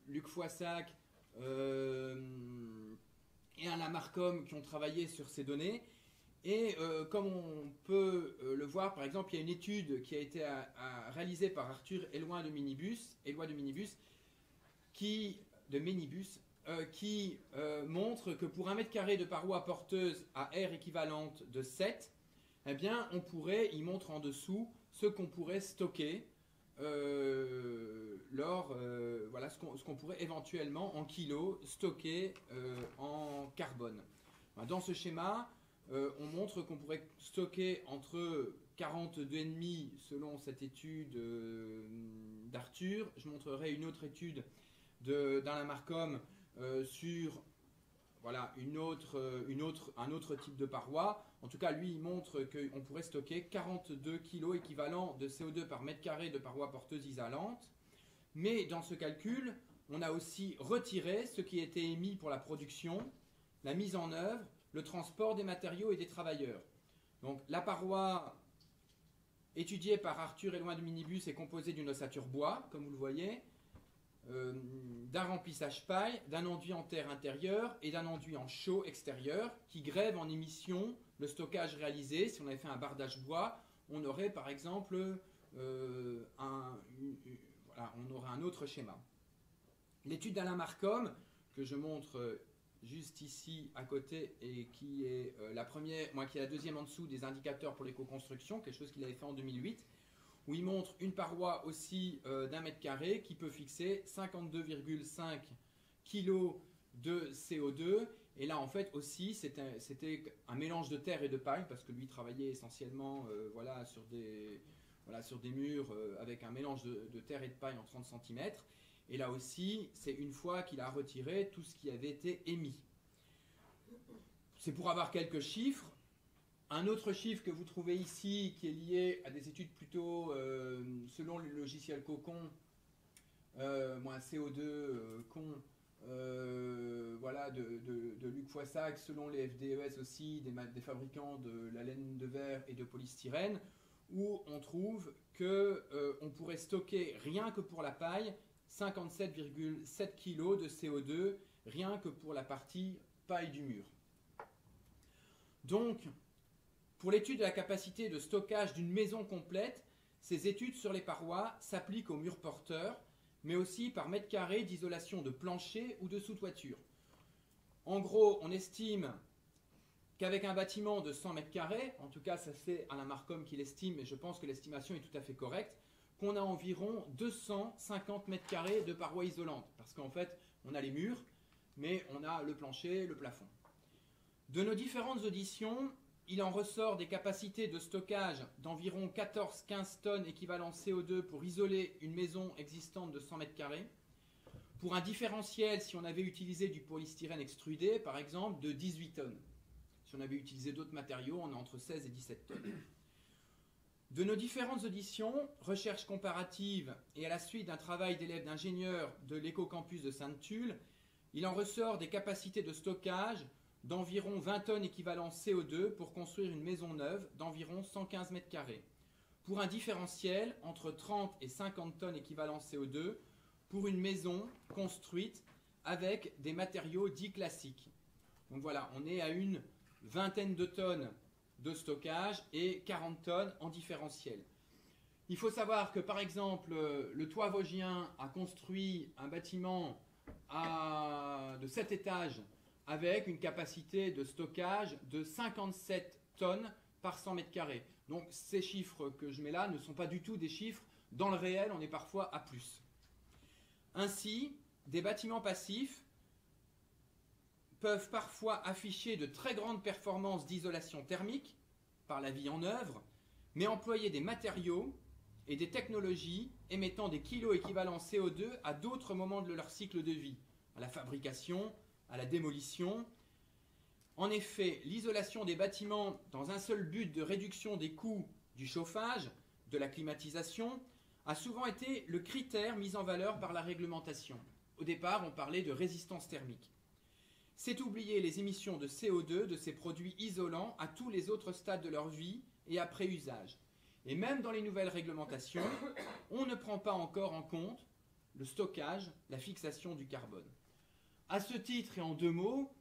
Luc Foissac et Alain Marcom qui ont travaillé sur ces données. Et comme on peut le voir, par exemple, il y a une étude qui a été réalisée par Arthur et Loin de Minibus, qui montre que pour 1 mètre carré de paroi porteuse à R équivalente de 7, eh bien, on pourrait, il montre en dessous ce qu'on pourrait stocker voilà ce qu'on pourrait éventuellement en kilos stocker en carbone. Dans ce schéma, on montre qu'on pourrait stocker entre 42,5 selon cette étude d'Arthur. Je montrerai une autre étude d'Alain Marcom sur voilà, un autre type de paroi. En tout cas, lui, il montre qu'on pourrait stocker 42 kg équivalent de CO2 par mètre carré de paroi porteuse isolante. Mais dans ce calcul, on a aussi retiré ce qui était émis pour la production, la mise en œuvre, le transport des matériaux et des travailleurs. Donc la paroi étudiée par Arthur et Loin de Minibus est composée d'une ossature bois, comme vous le voyez, d'un remplissage paille, d'un enduit en terre intérieur et d'un enduit en chaux extérieur qui grève en émission le stockage réalisé. Si on avait fait un bardage bois, on aurait par exemple on aurait un autre schéma. L'étude d'Alain Marcom, que je montre juste ici à côté et qui est qui est la deuxième en dessous des indicateurs pour l'éco-construction, quelque chose qu'il avait fait en 2008, où il montre une paroi aussi d'1 mètre carré qui peut fixer 52,5 kg de CO2. Et là, en fait, aussi, c'était un mélange de terre et de paille, parce que lui travaillait essentiellement sur des murs avec un mélange de terre et de paille en 30 cm. Et là aussi, c'est une fois qu'il a retiré tout ce qui avait été émis. C'est pour avoir quelques chiffres. Un autre chiffre que vous trouvez ici, qui est lié à des études plutôt selon le logiciel Cocon, moins CO2 de Luc Foissac, selon les FDES aussi, des fabricants de la laine de verre et de polystyrène, où on trouve qu'on pourrait stocker, rien que pour la paille, 57,7 kg de CO2, rien que pour la partie paille du mur. Donc, pour l'étude de la capacité de stockage d'une maison complète, ces études sur les parois s'appliquent aux murs porteurs, mais aussi par mètre carré d'isolation de plancher ou de sous-toiture. En gros, on estime qu'avec un bâtiment de 100 mètres carrés, en tout cas ça c'est Alain Marcom qui l'estime, et je pense que l'estimation est tout à fait correcte, qu'on a environ 250 mètres carrés de parois isolantes, parce qu'en fait on a les murs, mais on a le plancher, le plafond. De nos différentes auditions, il en ressort des capacités de stockage d'environ 14-15 tonnes équivalent CO2 pour isoler une maison existante de 100 mètres carrés. Pour un différentiel, si on avait utilisé du polystyrène extrudé, par exemple, de 18 tonnes. Si on avait utilisé d'autres matériaux, on est entre 16 et 17 tonnes. De nos différentes auditions, recherches comparatives et à la suite d'un travail d'élèves d'ingénieurs de l'éco-campus de Sainte-Tulle, il en ressort des capacités de stockage d'environ 20 tonnes équivalent CO2 pour construire une maison neuve d'environ 115 mètres carrés. Pour un différentiel entre 30 et 50 tonnes équivalent CO2 pour une maison construite avec des matériaux dits classiques. Donc voilà, on est à une vingtaine de tonnes de stockage et 40 tonnes en différentiel. Il faut savoir que par exemple, le Toit Vosgien a construit un bâtiment de 7 étages avec une capacité de stockage de 57 tonnes par 100 mètres carrés. Donc ces chiffres que je mets là ne sont pas du tout des chiffres dans le réel, on est parfois à plus. Ainsi, des bâtiments passifs peuvent parfois afficher de très grandes performances d'isolation thermique par la vie en œuvre, mais employer des matériaux et des technologies émettant des kilos équivalents CO2 à d'autres moments de leur cycle de vie, à la fabrication, à la démolition. En effet, l'isolation des bâtiments dans un seul but de réduction des coûts du chauffage, de la climatisation, a souvent été le critère mis en valeur par la réglementation. Au départ, on parlait de résistance thermique. C'est oublier les émissions de CO2 de ces produits isolants à tous les autres stades de leur vie et après usage. Et même dans les nouvelles réglementations, on ne prend pas encore en compte le stockage, la fixation du carbone. À ce titre et en 2 mots,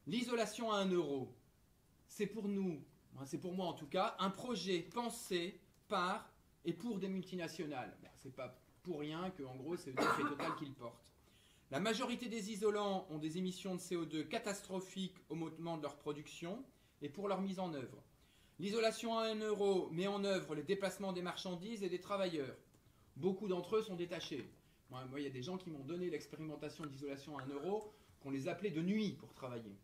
l'isolation à 1 euro, c'est pour nous, c'est pour moi en tout cas, un projet pensé par et pour des multinationales. C'est pas pour rien que, en gros, c'est le effet total qu'ils portent. La majorité des isolants ont des émissions de CO2 catastrophiques au moment de leur production et pour leur mise en œuvre. L'isolation à 1 euro met en œuvre le déplacement des marchandises et des travailleurs. Beaucoup d'entre eux sont détachés. Moi, il y a des gens qui m'ont donné l'expérimentation d'isolation à 1 euro, qu'on les appelait de nuit pour travailler.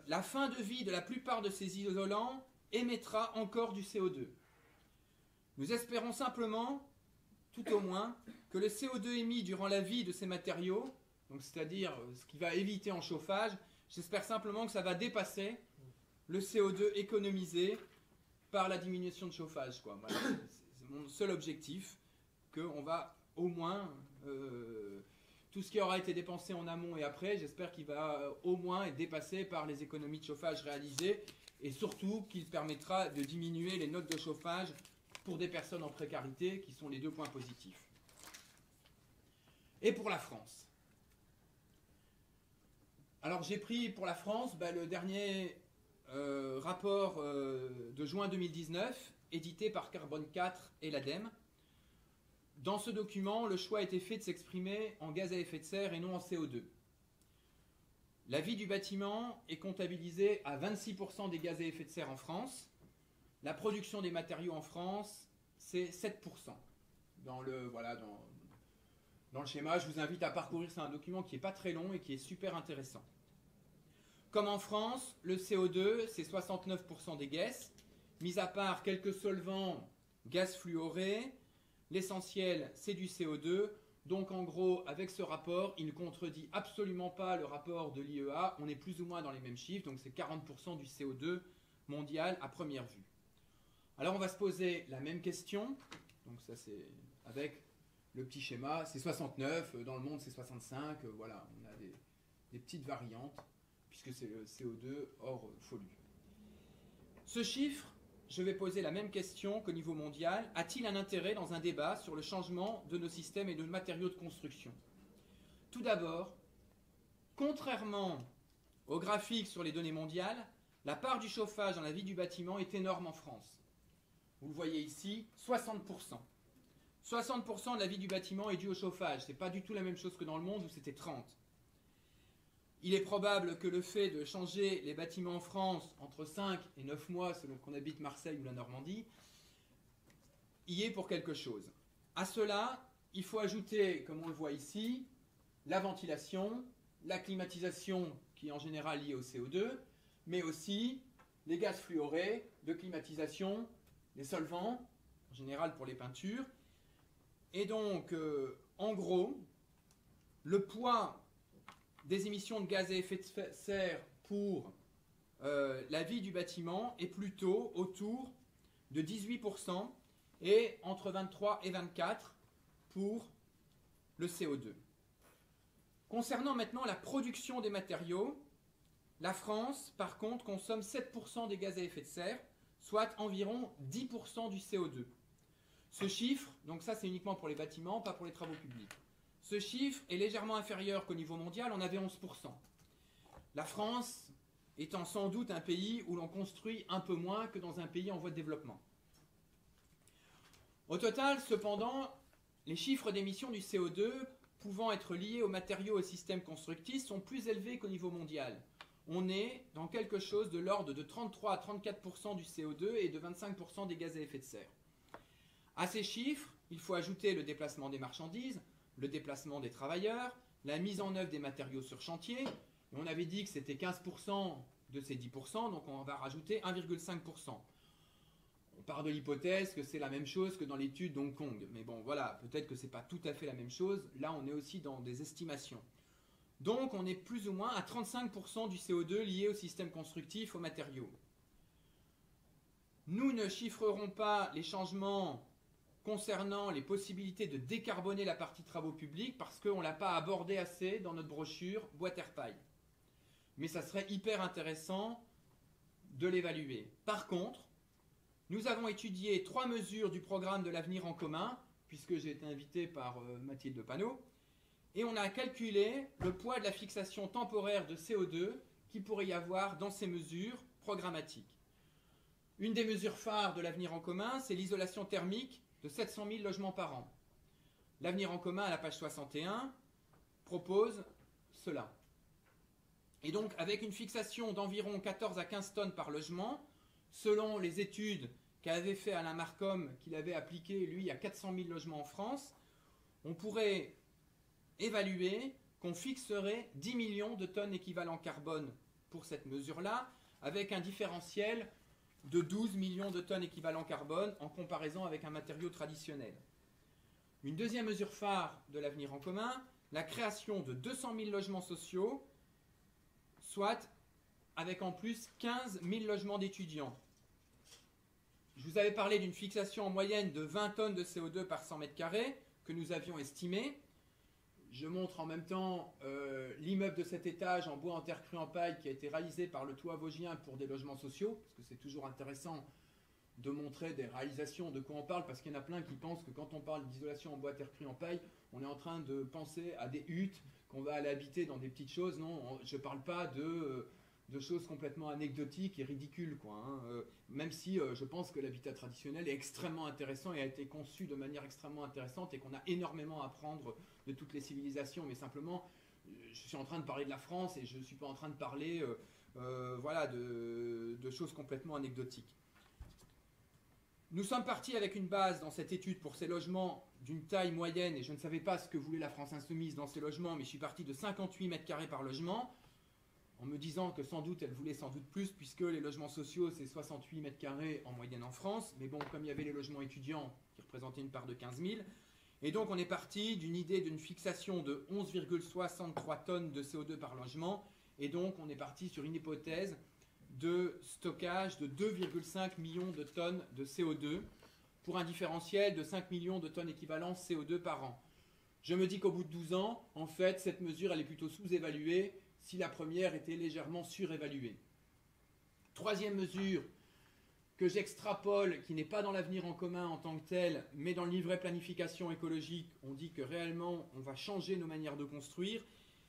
La fin de vie de la plupart de ces isolants émettra encore du CO2. Nous espérons simplement, tout au moins, que le CO2 émis durant la vie de ces matériaux, donc c'est-à-dire ce qui va éviter en chauffage, j'espère simplement que ça va dépasser le CO2 économisé par la diminution de chauffage. Voilà, c'est mon seul objectif, qu'on va au moins, tout ce qui aura été dépensé en amont et après, j'espère qu'il va au moins être dépassé par les économies de chauffage réalisées et surtout qu'il permettra de diminuer les notes de chauffage pour des personnes en précarité, qui sont les 2 points positifs. Et pour la France. Alors j'ai pris pour la France le dernier rapport de juin 2019, édité par Carbone 4 et l'ADEME. Dans ce document, le choix a été fait de s'exprimer en gaz à effet de serre et non en CO2. La vie du bâtiment est comptabilisée à 26% des gaz à effet de serre en France. La production des matériaux en France, c'est 7%. Dans le schéma, je vous invite à parcourir, c'est un document qui n'est pas très long et qui est super intéressant. Comme en France, le CO2, c'est 69% des gaz, mis à part quelques solvants, gaz fluoré, l'essentiel, c'est du CO2. Donc en gros, avec ce rapport, il ne contredit absolument pas le rapport de l'IEA. On est plus ou moins dans les mêmes chiffres, donc c'est 40% du CO2 mondial à première vue. Alors on va se poser la même question. Donc ça c'est avec le petit schéma, c'est 69, dans le monde c'est 65, voilà, on a des petites variantes, puisque c'est le CO2 hors folie. Ce chiffre, je vais poser la même question qu'au niveau mondial. A-t-il un intérêt dans un débat sur le changement de nos systèmes et de nos matériaux de construction? Tout d'abord, contrairement au graphique sur les données mondiales, la part du chauffage dans la vie du bâtiment est énorme en France. Vous le voyez ici, 60%. 60% de la vie du bâtiment est due au chauffage. Ce n'est pas du tout la même chose que dans le monde où c'était 30%. Il est probable que le fait de changer les bâtiments en France entre 5 et 9 mois, selon qu'on habite Marseille ou la Normandie, y est pour quelque chose. À cela, il faut ajouter, comme on le voit ici, la ventilation, la climatisation qui est en général liée au CO2, mais aussi les gaz fluorés de climatisation, les solvants, en général pour les peintures. Et donc, en gros, le poids des émissions de gaz à effet de serre pour la vie du bâtiment est plutôt autour de 18% et entre 23 et 24% pour le CO2. Concernant maintenant la production des matériaux, la France, par contre, consomme 7% des gaz à effet de serre, soit environ 10% du CO2. Ce chiffre, donc ça c'est uniquement pour les bâtiments, pas pour les travaux publics. Ce chiffre est légèrement inférieur qu'au niveau mondial, on avait 11%. La France étant sans doute un pays où l'on construit un peu moins que dans un pays en voie de développement. Au total, cependant, les chiffres d'émissions du CO2 pouvant être liés aux matériaux et aux systèmes constructifs sont plus élevés qu'au niveau mondial. On est dans quelque chose de l'ordre de 33 à 34% du CO2 et de 25% des gaz à effet de serre. À ces chiffres, il faut ajouter le déplacement des marchandises, le déplacement des travailleurs, la mise en œuvre des matériaux sur chantier. Et on avait dit que c'était 15% de ces 10%, donc on va rajouter 1,5%. On part de l'hypothèse que c'est la même chose que dans l'étude d'Hong Kong. Mais bon, voilà, peut-être que ce n'est pas tout à fait la même chose. Là, on est aussi dans des estimations. Donc, on est plus ou moins à 35% du CO2 lié au système constructif, aux matériaux. Nous ne chiffrerons pas les changements concernant les possibilités de décarboner la partie travaux publics parce qu'on ne l'a pas abordé assez dans notre brochure Bois, Terre, Paille. Mais ça serait hyper intéressant de l'évaluer. Par contre, nous avons étudié 3 mesures du programme de l'avenir en commun, puisque j'ai été invité par Mathilde Panot, et on a calculé le poids de la fixation temporaire de CO2 qu'il pourrait y avoir dans ces mesures programmatiques. Une des mesures phares de l'avenir en commun, c'est l'isolation thermique de 700 000 logements par an. L'avenir en commun, à la page 61, propose cela. Et donc, avec une fixation d'environ 14 à 15 tonnes par logement, selon les études qu'avait fait Alain Marcom, qu'il avait appliqué, lui, à 400 000 logements en France, on pourrait évaluer qu'on fixerait 10 millions de tonnes équivalent carbone pour cette mesure-là, avec un différentiel de 12 millions de tonnes équivalent carbone en comparaison avec un matériau traditionnel. Une deuxième mesure phare de l'avenir en commun, la création de 200 000 logements sociaux, soit avec en plus 15 000 logements d'étudiants. Je vous avais parlé d'une fixation en moyenne de 20 tonnes de CO2 par 100 mètres carrés que nous avions estimé. Je montre en même temps l'immeuble de cet étage en bois, en terre crue, en paille qui a été réalisé par le Toit Vosgien pour des logements sociaux, parce que c'est toujours intéressant de montrer des réalisations, de quoi on parle, parce qu'il y en a plein qui pensent que quand on parle d'isolation en bois, terre crue, en paille, on est en train de penser à des huttes qu'on va aller habiter dans des petites choses. Non, je ne parle pas de choses complètement anecdotiques et ridicules, quoi, hein. Même si je pense que l'habitat traditionnel est extrêmement intéressant et a été conçu de manière extrêmement intéressante et qu'on a énormément à apprendre de toutes les civilisations. Mais simplement, je suis en train de parler de la France et je ne suis pas en train de parler voilà, de choses complètement anecdotiques. Nous sommes partis avec une base dans cette étude pour ces logements d'une taille moyenne, et je ne savais pas ce que voulait la France insoumise dans ces logements, mais je suis parti de 58 mètres carrés par logement, en me disant que sans doute elle voulait sans doute plus, puisque les logements sociaux c'est 68 mètres carrés en moyenne en France, mais bon, comme il y avait les logements étudiants qui représentaient une part de 15 000, et donc on est parti d'une idée d'une fixation de 11,63 tonnes de CO2 par logement, et donc on est parti sur une hypothèse de stockage de 2,5 millions de tonnes de CO2 pour un différentiel de 5 millions de tonnes équivalent CO2 par an. Je me dis qu'au bout de 12 ans, en fait, cette mesure elle est plutôt sous-évaluée si la première était légèrement surévaluée. Troisième mesure que j'extrapole, qui n'est pas dans l'avenir en commun en tant que tel, mais dans le livret planification écologique, on dit que réellement on va changer nos manières de construire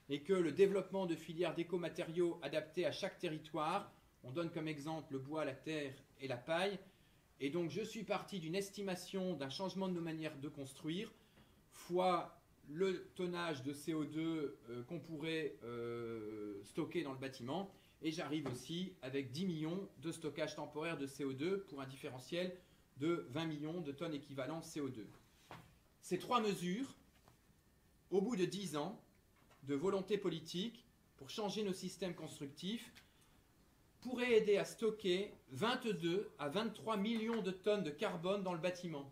et que le développement de filières d'écomatériaux adaptés à chaque territoire, on donne comme exemple le bois, la terre et la paille. Et donc je suis parti d'une estimation d'un changement de nos manières de construire, fois le tonnage de CO2 qu'on pourrait stocker dans le bâtiment. Et j'arrive aussi avec 10 millions de stockage temporaire de CO2 pour un différentiel de 20 millions de tonnes équivalent CO2. Ces trois mesures, au bout de 10 ans de volonté politique pour changer nos systèmes constructifs, pourrait aider à stocker 22 à 23 millions de tonnes de carbone dans le bâtiment,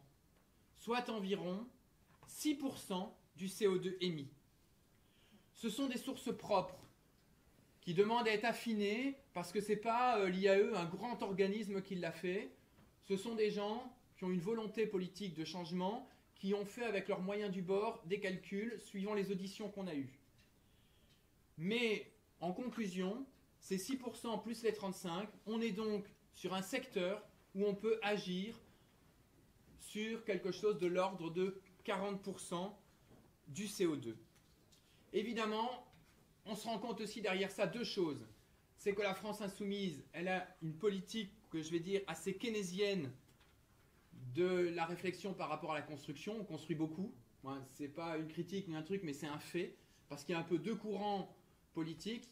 soit environ 6% du CO2 émis. Ce sont des sources propres qui demandent à être affinées parce que ce n'est pas l'IAE, un grand organisme qui l'a fait. Ce sont des gens qui ont une volonté politique de changement, qui ont fait avec leurs moyens du bord des calculs suivant les auditions qu'on a eues. Mais en conclusion, c'est 6% plus les 35%. On est donc sur un secteur où on peut agir sur quelque chose de l'ordre de 40% du CO2. Évidemment, on se rend compte aussi derrière ça deux choses. C'est que la France insoumise, elle a une politique que je vais dire assez keynésienne de la réflexion par rapport à la construction. On construit beaucoup. Ce n'est pas une critique ni un truc, mais c'est un fait. Parce qu'il y a un peu deux courants politiques.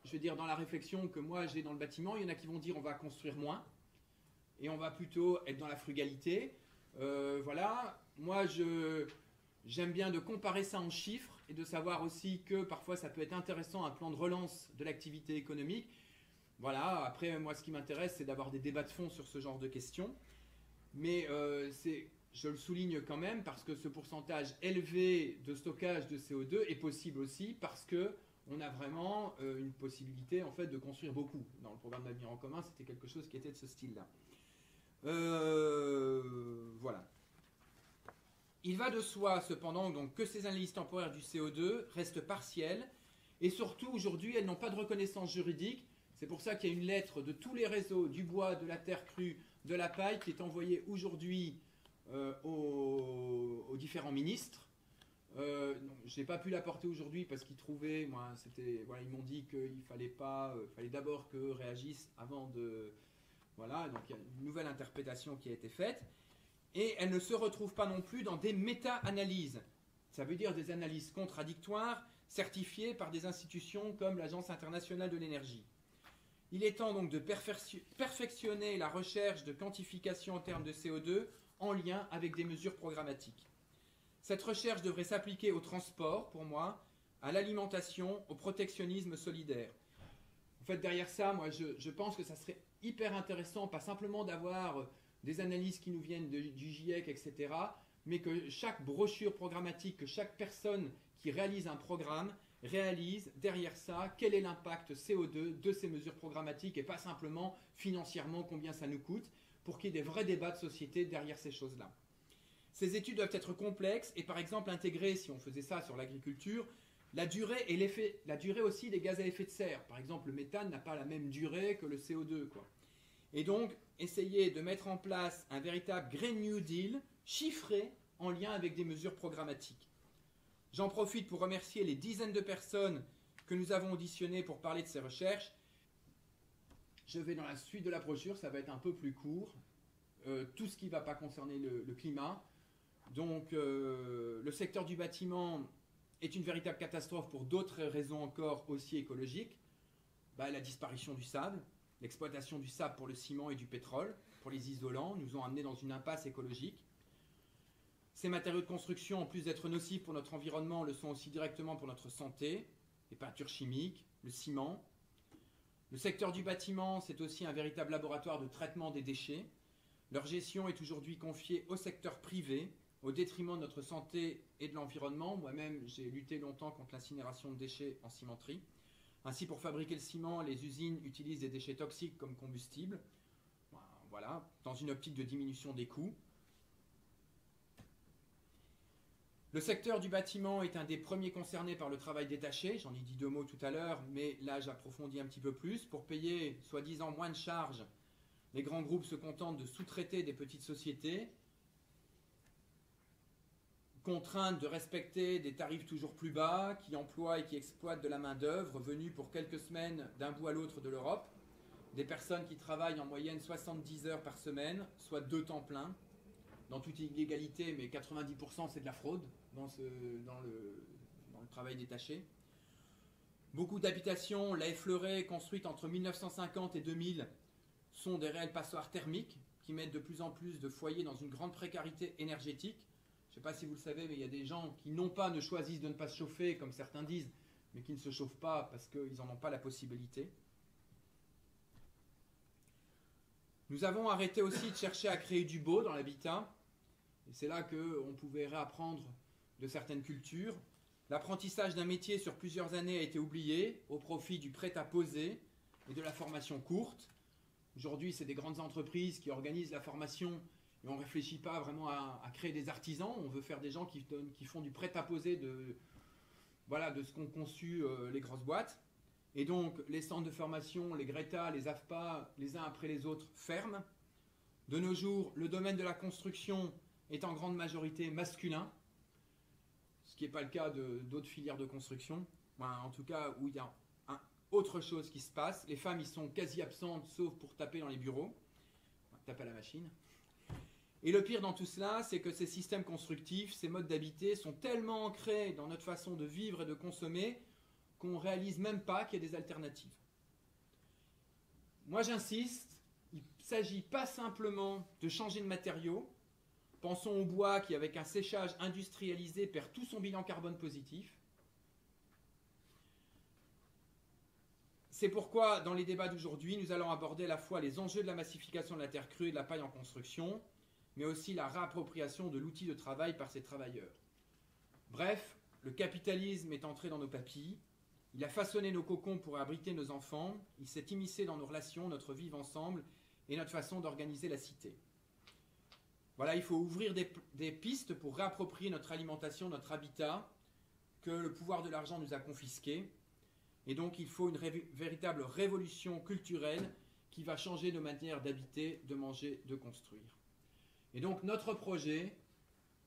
Je veux dire, dans la réflexion que moi j'ai dans le bâtiment, il y en a qui vont dire on va construire moins et on va plutôt être dans la frugalité. Voilà, moi j'aime bien de comparer ça en chiffres et de savoir aussi que parfois ça peut être intéressant un plan de relance de l'activité économique. Voilà, après moi ce qui m'intéresse c'est d'avoir des débats de fond sur ce genre de questions. mais je le souligne quand même parce que ce pourcentage élevé de stockage de CO2 est possible aussi parce que on a vraiment une possibilité en fait de construire beaucoup. Dans le programme d'avenir en commun, c'était quelque chose qui était de ce style-là. Voilà. Il va de soi cependant donc, que ces analyses temporaires du CO2 restent partielles et surtout aujourd'hui elles n'ont pas de reconnaissance juridique. C'est pour ça qu'il y a une lettre de tous les réseaux du bois, de la terre crue, de la paille qui est envoyée aujourd'hui aux différents ministres. Je n'ai pas pu la porter aujourd'hui parce qu'ils trouvaient, voilà, ils m'ont dit qu'il fallait d'abord que réagissent avant de... Voilà, donc il y a une nouvelle interprétation qui a été faite. Et elle ne se retrouve pas non plus dans des méta-analyses. Ça veut dire des analyses contradictoires certifiées par des institutions comme l'Agence internationale de l'énergie. Il est temps donc de perfectionner la recherche de quantification en termes de CO2 en lien avec des mesures programmatiques. Cette recherche devrait s'appliquer au transport, pour moi, à l'alimentation, au protectionnisme solidaire. En fait, derrière ça, moi, je pense que ça serait hyper intéressant, pas simplement d'avoir des analyses qui nous viennent du GIEC, etc., mais que chaque brochure programmatique, que chaque personne qui réalise un programme réalise derrière ça quel est l'impact CO2 de ces mesures programmatiques et pas simplement financièrement combien ça nous coûte, pour qu'il y ait des vrais débats de société derrière ces choses-là. Ces études doivent être complexes et par exemple intégrer, si on faisait ça sur l'agriculture, la durée aussi des gaz à effet de serre. Par exemple, le méthane n'a pas la même durée que le CO2, quoi. Et donc, essayer de mettre en place un véritable Green New Deal chiffré en lien avec des mesures programmatiques. J'en profite pour remercier les dizaines de personnes que nous avons auditionnées pour parler de ces recherches. Je vais dans la suite de la brochure, ça va être un peu plus court. Tout ce qui ne va pas concerner le climat. Donc, le secteur du bâtiment est une véritable catastrophe pour d'autres raisons encore aussi écologiques. La disparition du sable, l'exploitation du sable pour le ciment et du pétrole, pour les isolants, nous ont amenés dans une impasse écologique. Ces matériaux de construction, en plus d'être nocifs pour notre environnement, le sont aussi directement pour notre santé, les peintures chimiques, le ciment. Le secteur du bâtiment, c'est aussi un véritable laboratoire de traitement des déchets. Leur gestion est aujourd'hui confiée au secteur privé, au détriment de notre santé et de l'environnement. Moi-même, j'ai lutté longtemps contre l'incinération de déchets en cimenterie. Ainsi, pour fabriquer le ciment, les usines utilisent des déchets toxiques comme combustible. Voilà, dans une optique de diminution des coûts. Le secteur du bâtiment est un des premiers concernés par le travail détaché. J'en ai dit 2 mots tout à l'heure, mais là j'approfondis un petit peu plus. Pour payer soi-disant moins de charges, les grands groupes se contentent de sous-traiter des petites sociétés, contraintes de respecter des tarifs toujours plus bas, qui emploient et qui exploitent de la main-d'œuvre venue pour quelques semaines d'un bout à l'autre de l'Europe. Des personnes qui travaillent en moyenne 70 heures par semaine, soit 2 temps pleins, dans toute illégalité, mais 90% c'est de la fraude dans le travail détaché. Beaucoup d'habitations, la effleurée, construites entre 1950 et 2000, sont des réelles passoires thermiques qui mettent de plus en plus de foyers dans une grande précarité énergétique. Je ne sais pas si vous le savez, mais il y a des gens qui non pas ne choisissent de ne pas se chauffer, comme certains disent, mais qui ne se chauffent pas parce qu'ils n'en ont pas la possibilité. Nous avons arrêté aussi de chercher à créer du beau dans l'habitat. Et c'est là qu'on pouvait réapprendre de certaines cultures. L'apprentissage d'un métier sur plusieurs années a été oublié au profit du prêt-à-poser et de la formation courte. Aujourd'hui, c'est des grandes entreprises qui organisent la formation et on ne réfléchit pas vraiment à créer des artisans. On veut faire des gens qui font du prêt-à-poser de ce qu'ont conçu les grosses boîtes. Et donc, les centres de formation, les Greta, les AFPA, les uns après les autres, ferment. De nos jours, le domaine de la construction est en grande majorité masculin, ce qui n'est pas le cas d'autres filières de construction. En tout cas, où il y a autre chose qui se passe. Les femmes, ils sont quasi absentes, sauf pour taper dans les bureaux. Taper à la machine. Et le pire dans tout cela, c'est que ces systèmes constructifs, ces modes d'habiter sont tellement ancrés dans notre façon de vivre et de consommer qu'on ne réalise même pas qu'il y a des alternatives. Moi j'insiste, il ne s'agit pas simplement de changer de matériaux. Pensons au bois qui, avec un séchage industrialisé, perd tout son bilan carbone positif. C'est pourquoi, dans les débats d'aujourd'hui, nous allons aborder à la fois les enjeux de la massification de la terre crue et de la paille en construction, mais aussi la réappropriation de l'outil de travail par ces travailleurs. Bref, le capitalisme est entré dans nos papilles, il a façonné nos cocons pour abriter nos enfants, il s'est immiscé dans nos relations, notre vivre ensemble et notre façon d'organiser la cité. Voilà, il faut ouvrir des pistes pour réapproprier notre alimentation, notre habitat, que le pouvoir de l'argent nous a confisqué. Et donc il faut une véritable révolution culturelle qui va changer nos manières d'habiter, de manger, de construire. Et donc notre projet,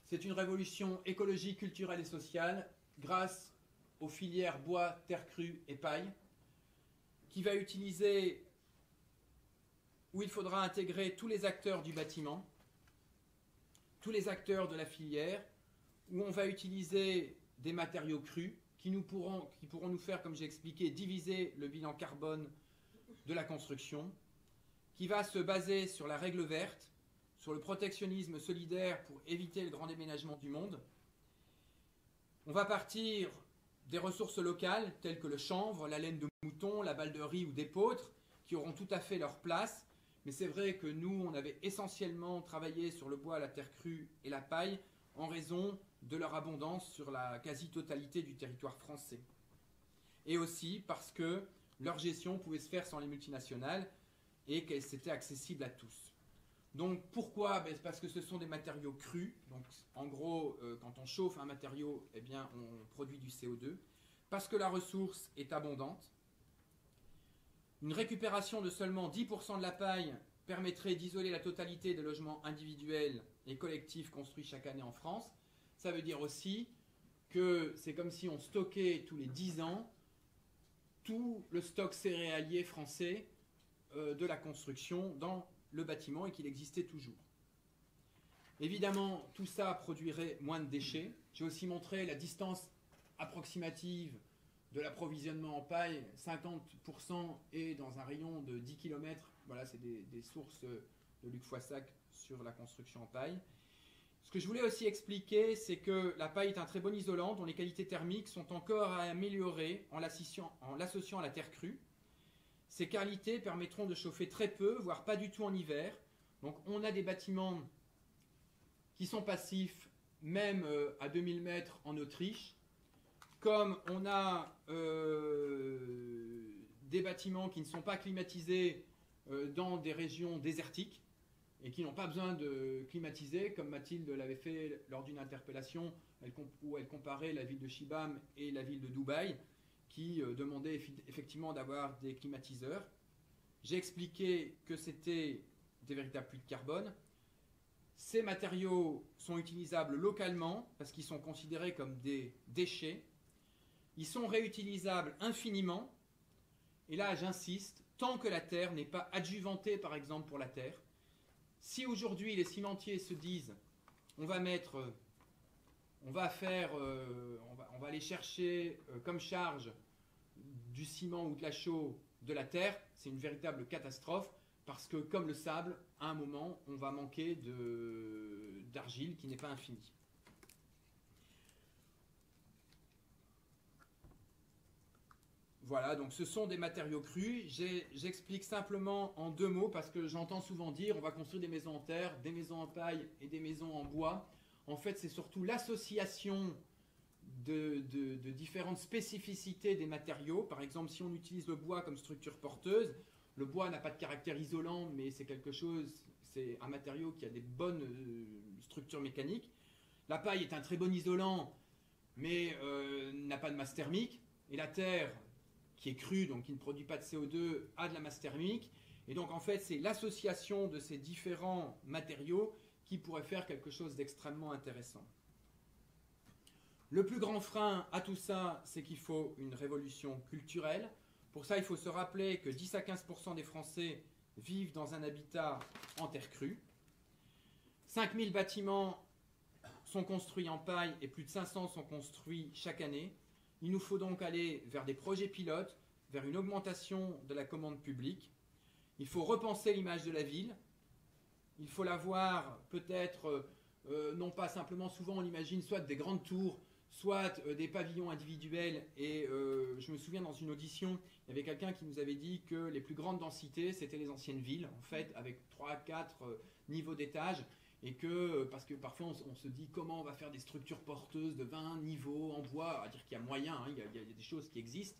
c'est une révolution écologique, culturelle et sociale grâce aux filières bois, terre crue et paille, qui va utiliser, où il faudra intégrer tous les acteurs du bâtiment, tous les acteurs de la filière, où on va utiliser des matériaux crus qui pourront nous faire, comme j'ai expliqué, diviser le bilan carbone de la construction, qui va se baser sur la règle verte, sur le protectionnisme solidaire pour éviter le grand déménagement du monde. On va partir des ressources locales telles que le chanvre, la laine de mouton, la balle de riz ou d'épeautre, qui auront tout à fait leur place. Mais c'est vrai que nous, on avait essentiellement travaillé sur le bois, la terre crue et la paille en raison de leur abondance sur la quasi-totalité du territoire français. Et aussi parce que leur gestion pouvait se faire sans les multinationales et qu'elles étaient accessibles à tous. Donc pourquoi? C'est parce que ce sont des matériaux crus. Donc en gros, quand on chauffe un matériau, eh bien, on produit du CO2. Parce que la ressource est abondante. Une récupération de seulement 10% de la paille permettrait d'isoler la totalité des logements individuels et collectifs construits chaque année en France. Ça veut dire aussi que c'est comme si on stockait tous les 10 ans tout le stock céréalier français de la construction dans le bâtiment et qu'il existait toujours. Évidemment, tout ça produirait moins de déchets. J'ai aussi montré la distance approximative de l'approvisionnement en paille, 50% est dans un rayon de 10 km. Voilà, c'est des sources de Luc Foissac sur la construction en paille. Ce que je voulais aussi expliquer, c'est que la paille est un très bon isolant dont les qualités thermiques sont encore à améliorer en l'associant à la terre crue. Ces qualités permettront de chauffer très peu, voire pas du tout en hiver. Donc on a des bâtiments qui sont passifs, même à 2000 mètres en Autriche. Comme on a des bâtiments qui ne sont pas climatisés dans des régions désertiques et qui n'ont pas besoin de climatiser, comme Mathilde l'avait fait lors d'une interpellation où elle comparait la ville de Shibam et la ville de Dubaï, qui demandaient effectivement d'avoir des climatiseurs. J'ai expliqué que c'était des véritables puits de carbone. Ces matériaux sont utilisables localement parce qu'ils sont considérés comme des déchets. Ils sont réutilisables infiniment. Et là, j'insiste, tant que la terre n'est pas adjuvantée, par exemple, pour la terre. Si aujourd'hui les cimentiers se disent, on va aller chercher comme charge du ciment ou de la chaux de la terre, c'est une véritable catastrophe parce que comme le sable, à un moment, on va manquer d'argile qui n'est pas infinie. Voilà, donc ce sont des matériaux crus. J'explique simplement en 2 mots parce que j'entends souvent dire on va construire des maisons en terre, des maisons en paille et des maisons en bois. En fait, c'est surtout l'association de différentes spécificités des matériaux. Par exemple, si on utilise le bois comme structure porteuse, le bois n'a pas de caractère isolant, mais c'est un matériau qui a des bonnes structures mécaniques. La paille est un très bon isolant, mais n'a pas de masse thermique. Et la terre, qui est crue, donc qui ne produit pas de CO2, a de la masse thermique. Et donc en fait, c'est l'association de ces différents matériaux qui pourrait faire quelque chose d'extrêmement intéressant. Le plus grand frein à tout ça, c'est qu'il faut une révolution culturelle. Pour ça, il faut se rappeler que 10 à 15% des Français vivent dans un habitat en terre crue. 5000 bâtiments sont construits en paille et plus de 500 sont construits chaque année. Il nous faut donc aller vers des projets pilotes, vers une augmentation de la commande publique. Il faut repenser l'image de la ville. Il faut la voir peut-être, non pas simplement, souvent on imagine soit des grandes tours, soit des pavillons individuels. Et je me souviens dans une audition, il y avait quelqu'un qui nous avait dit que les plus grandes densités, c'était les anciennes villes, en fait, avec 3 à 4 niveaux d'étage. et que, parce que parfois on se dit comment on va faire des structures porteuses de 20 niveaux en bois, à dire qu'il y a moyen, hein, il y a des choses qui existent,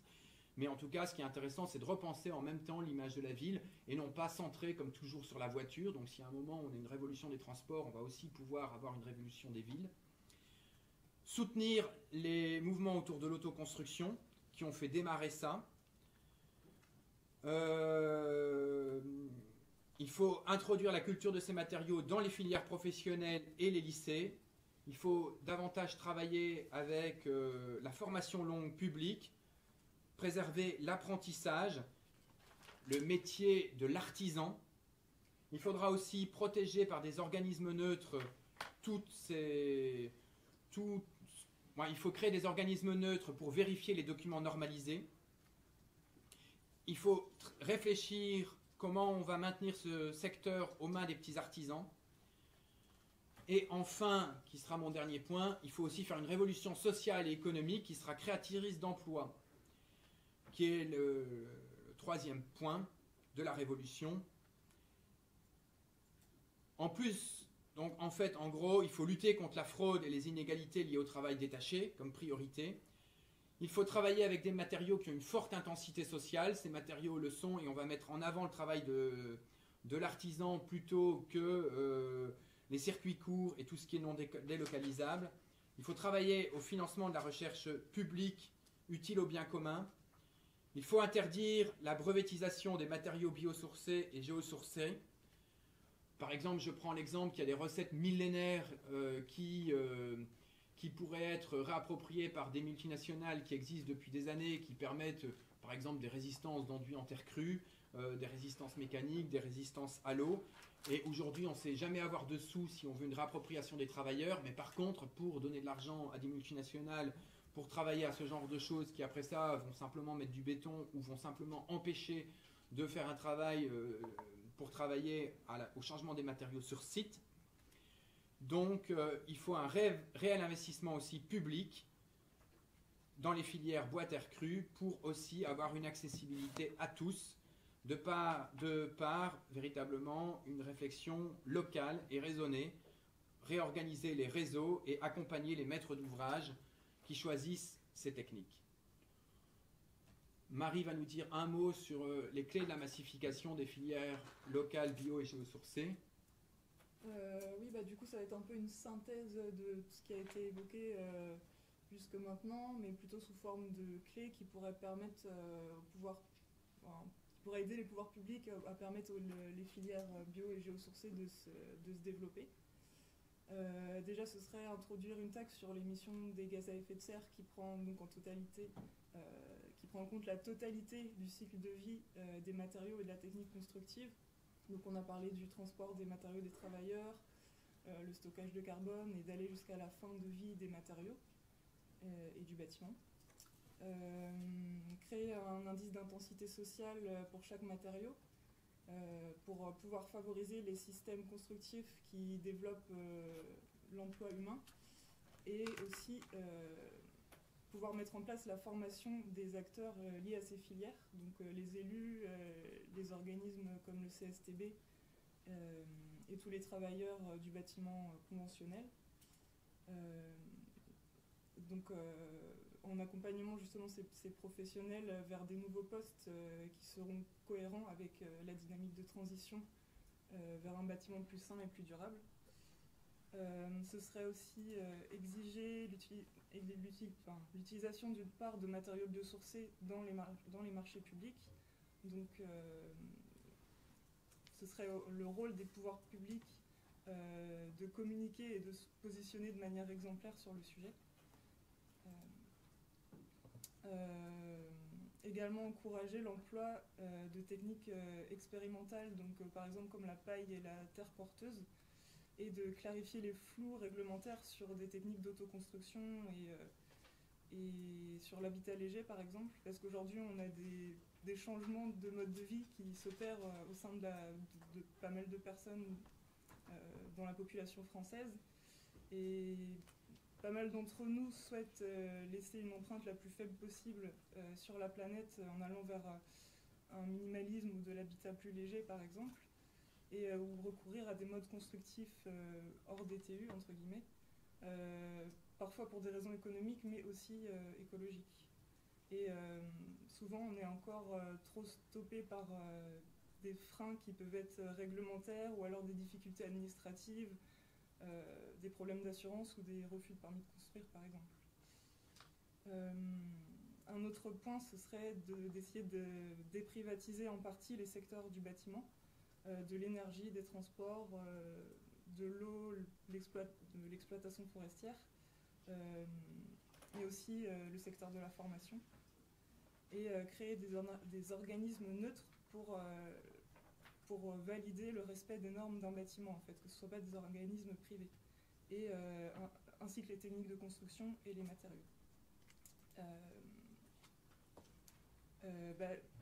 mais en tout cas ce qui est intéressant c'est de repenser en même temps l'image de la ville et non pas centrer comme toujours sur la voiture. Donc si à un moment on a une révolution des transports, on va aussi pouvoir avoir une révolution des villes. Soutenir les mouvements autour de l'autoconstruction qui ont fait démarrer ça. Il faut introduire la culture de ces matériaux dans les filières professionnelles et les lycées. Il faut davantage travailler avec la formation longue publique, préserver l'apprentissage, le métier de l'artisan. Il faudra aussi protéger par des organismes neutres il faut créer des organismes neutres pour vérifier les documents normalisés. Il faut réfléchir comment on va maintenir ce secteur aux mains des petits artisans. Et enfin, qui sera mon dernier point, il faut aussi faire une révolution sociale et économique qui sera créatrice d'emplois, qui est le troisième point de la révolution. En plus, donc en fait, en gros, il faut lutter contre la fraude et les inégalités liées au travail détaché comme priorité. Il faut travailler avec des matériaux qui ont une forte intensité sociale. Ces matériaux le sont et on va mettre en avant le travail de l'artisan plutôt que les circuits courts et tout ce qui est non délocalisable. Il faut travailler au financement de la recherche publique utile au bien commun. Il faut interdire la brevetisation des matériaux biosourcés et géosourcés. Par exemple, je prends l'exemple qu'il y a des recettes millénaires qui pourraient être réappropriées par des multinationales qui existent depuis des années, qui permettent par exemple des résistances d'enduit en terre crue, des résistances mécaniques, des résistances à l'eau. Et aujourd'hui, on ne sait jamais avoir de sous si on veut une réappropriation des travailleurs, mais par contre, pour donner de l'argent à des multinationales, pour travailler à ce genre de choses qui après ça vont simplement mettre du béton ou vont simplement empêcher de faire un travail pour travailler au changement des matériaux sur site. Donc il faut un réel investissement aussi public dans les filières bois terre crue pour aussi avoir une accessibilité à tous, de par véritablement une réflexion locale et raisonnée, réorganiser les réseaux et accompagner les maîtres d'ouvrage qui choisissent ces techniques. Marie va nous dire un mot sur les clés de la massification des filières locales, bio et géosourcées. Oui, du coup, ça va être un peu une synthèse de tout ce qui a été évoqué jusque maintenant, mais plutôt sous forme de clés qui pourraient permettre pourrait aider les pouvoirs publics à permettre les filières bio et géosourcées de se développer. Déjà, ce serait introduire une taxe sur l'émission des gaz à effet de serre qui prend donc en compte la totalité du cycle de vie des matériaux et de la technique constructive. Donc on a parlé du transport des matériaux des travailleurs, le stockage de carbone et d'aller jusqu'à la fin de vie des matériaux et du bâtiment. Créer un indice d'intensité sociale pour chaque matériau pour pouvoir favoriser les systèmes constructifs qui développent l'emploi humain et aussi pouvoir mettre en place la formation des acteurs liés à ces filières, donc les élus, les organismes comme le CSTB et tous les travailleurs du bâtiment conventionnel. Donc en accompagnement justement ces professionnels vers des nouveaux postes qui seront cohérents avec la dynamique de transition vers un bâtiment plus sain et plus durable. Ce serait aussi exiger l'utilisation d'une part de matériaux biosourcés dans les marchés publics. Donc ce serait le rôle des pouvoirs publics de communiquer et de se positionner de manière exemplaire sur le sujet. Également encourager l'emploi de techniques expérimentales, donc par exemple comme la paille et la terre porteuse, et de clarifier les flous réglementaires sur des techniques d'autoconstruction et sur l'habitat léger par exemple, parce qu'aujourd'hui on a des changements de mode de vie qui s'opèrent au sein de pas mal de personnes dans la population française, et pas mal d'entre nous souhaitent laisser une empreinte la plus faible possible sur la planète en allant vers un minimalisme ou de l'habitat plus léger par exemple. et ou recourir à des modes constructifs hors DTU, entre guillemets, parfois pour des raisons économiques, mais aussi écologiques. Et souvent, on est encore trop stoppé par des freins qui peuvent être réglementaires ou alors des difficultés administratives, des problèmes d'assurance ou des refus de permis de construire, par exemple. Un autre point, ce serait d'essayer de déprivatiser en partie les secteurs du bâtiment, de l'énergie, des transports, de l'eau, de l'exploitation forestière, et aussi le secteur de la formation, et créer des organismes neutres pour valider le respect des normes d'un bâtiment, en fait, que ce ne soient pas des organismes privés, et ainsi que les techniques de construction et les matériaux.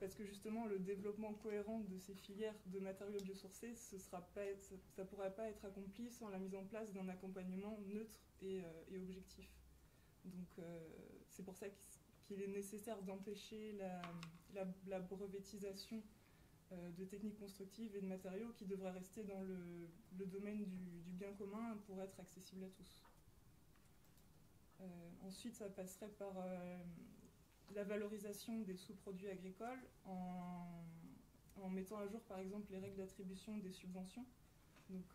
Parce que justement, le développement cohérent de ces filières de matériaux biosourcés, ça ne pourrait pas être accompli sans la mise en place d'un accompagnement neutre et objectif. Donc c'est pour ça qu'il est nécessaire d'empêcher la brevetisation de techniques constructives et de matériaux qui devraient rester dans le domaine du bien commun pour être accessibles à tous. Ensuite, ça passerait par la valorisation des sous-produits agricoles en mettant à jour, par exemple, les règles d'attribution des subventions. Donc,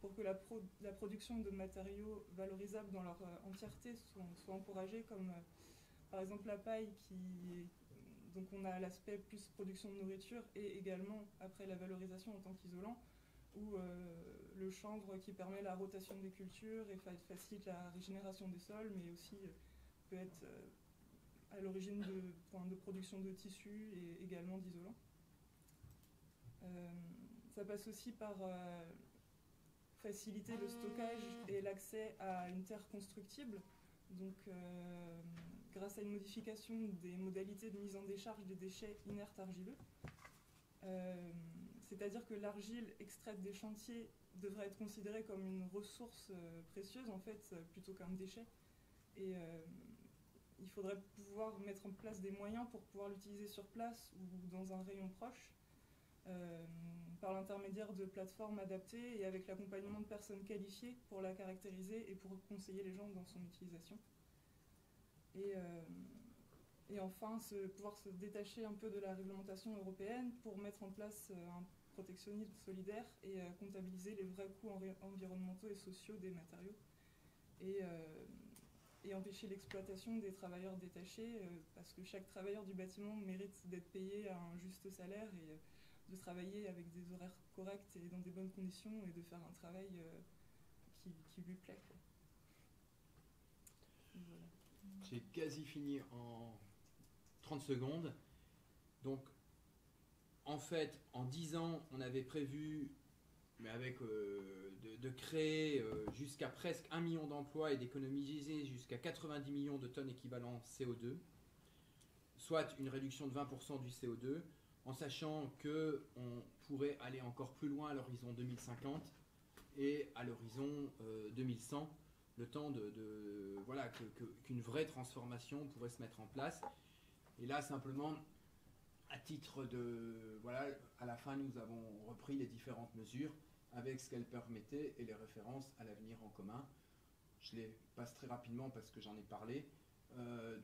pour que la production de matériaux valorisables dans leur entièreté soit encouragée, comme par exemple la paille, donc on a l'aspect plus production de nourriture et également après la valorisation en tant qu'isolant, ou le chanvre qui permet la rotation des cultures et facilite la régénération des sols, mais aussi peut être à l'origine de production de tissus et également d'isolants. Ça passe aussi par faciliter le stockage et l'accès à une terre constructible, donc grâce à une modification des modalités de mise en décharge des déchets inertes argileux. C'est-à-dire que l'argile extraite des chantiers devrait être considérée comme une ressource précieuse, en fait, plutôt qu'un déchet. Et il faudrait pouvoir mettre en place des moyens pour pouvoir l'utiliser sur place ou dans un rayon proche, par l'intermédiaire de plateformes adaptées et avec l'accompagnement de personnes qualifiées pour la caractériser et pour conseiller les gens dans son utilisation. Et enfin, pouvoir se détacher un peu de la réglementation européenne pour mettre en place un protectionnisme solidaire et comptabiliser les vrais coûts environnementaux et sociaux des matériaux. Et empêcher l'exploitation des travailleurs détachés, parce que chaque travailleur du bâtiment mérite d'être payé à un juste salaire et de travailler avec des horaires corrects et dans des bonnes conditions et de faire un travail qui lui plaît, quoi. Voilà. J'ai quasi fini en 30 secondes. Donc, en fait, en 10 ans, on avait prévu, mais avec de créer jusqu'à presque 1 million d'emplois et d'économiser jusqu'à 90 millions de tonnes équivalent CO2, soit une réduction de 20% du CO2, en sachant qu'on pourrait aller encore plus loin à l'horizon 2050 et à l'horizon 2100, le temps voilà, qu'une vraie transformation pourrait se mettre en place. Et là, simplement, à titre de... Voilà, à la fin, nous avons repris les différentes mesures avec ce qu'elles permettaient et les références à l'avenir en commun. Je les passe très rapidement parce que j'en ai parlé.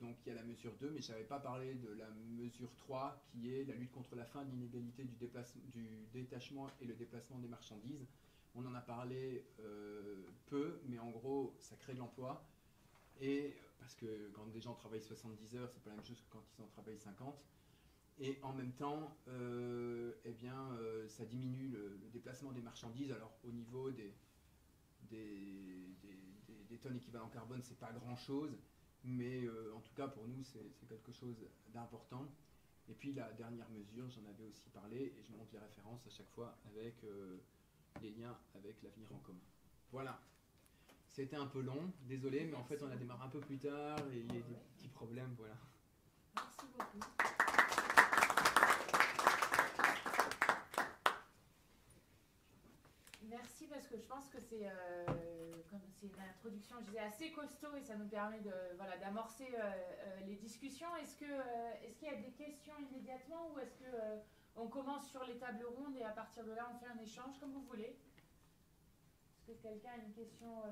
Donc il y a la mesure 2, mais je n'avais pas parlé de la mesure 3, qui est la lutte contre la fin de l'inégalité du détachement et le déplacement des marchandises. On en a parlé peu, mais en gros, ça crée de l'emploi. Et parce que quand des gens travaillent 70 heures, c'est pas la même chose que quand ils en travaillent 50. Et en même temps, ça diminue le déplacement des marchandises. Alors au niveau des tonnes équivalent carbone, c'est pas grand-chose, mais en tout cas pour nous, c'est quelque chose d'important. Et puis la dernière mesure, j'en avais aussi parlé, et je montre les références à chaque fois avec les liens avec l'avenir en commun. Voilà. C'était un peu long, désolé, mais en fait on a démarré un peu plus tard et il y a des petits problèmes, voilà. Merci beaucoup. Merci, parce que je pense que c'est une introduction, je disais, assez costaud et ça nous permet d'amorcer les discussions. Est-ce qu'il y a des questions immédiatement ou est-ce On commence sur les tables rondes et à partir de là, on fait un échange comme vous voulez. Est-ce que quelqu'un a une question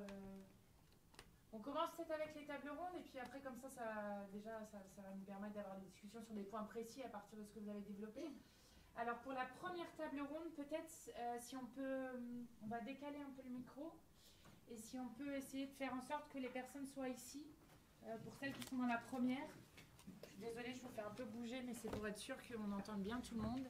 On commence peut-être avec les tables rondes et puis après, comme ça va nous permettre d'avoir des discussions sur des points précis à partir de ce que vous avez développé. Alors, pour la première table ronde, peut-être si on peut, on va décaler un peu le micro et si on peut essayer de faire en sorte que les personnes soient ici, pour celles qui sont dans la première. Je suis désolée, je vous fais un peu bouger, mais c'est pour être sûr qu'on entende bien tout le monde.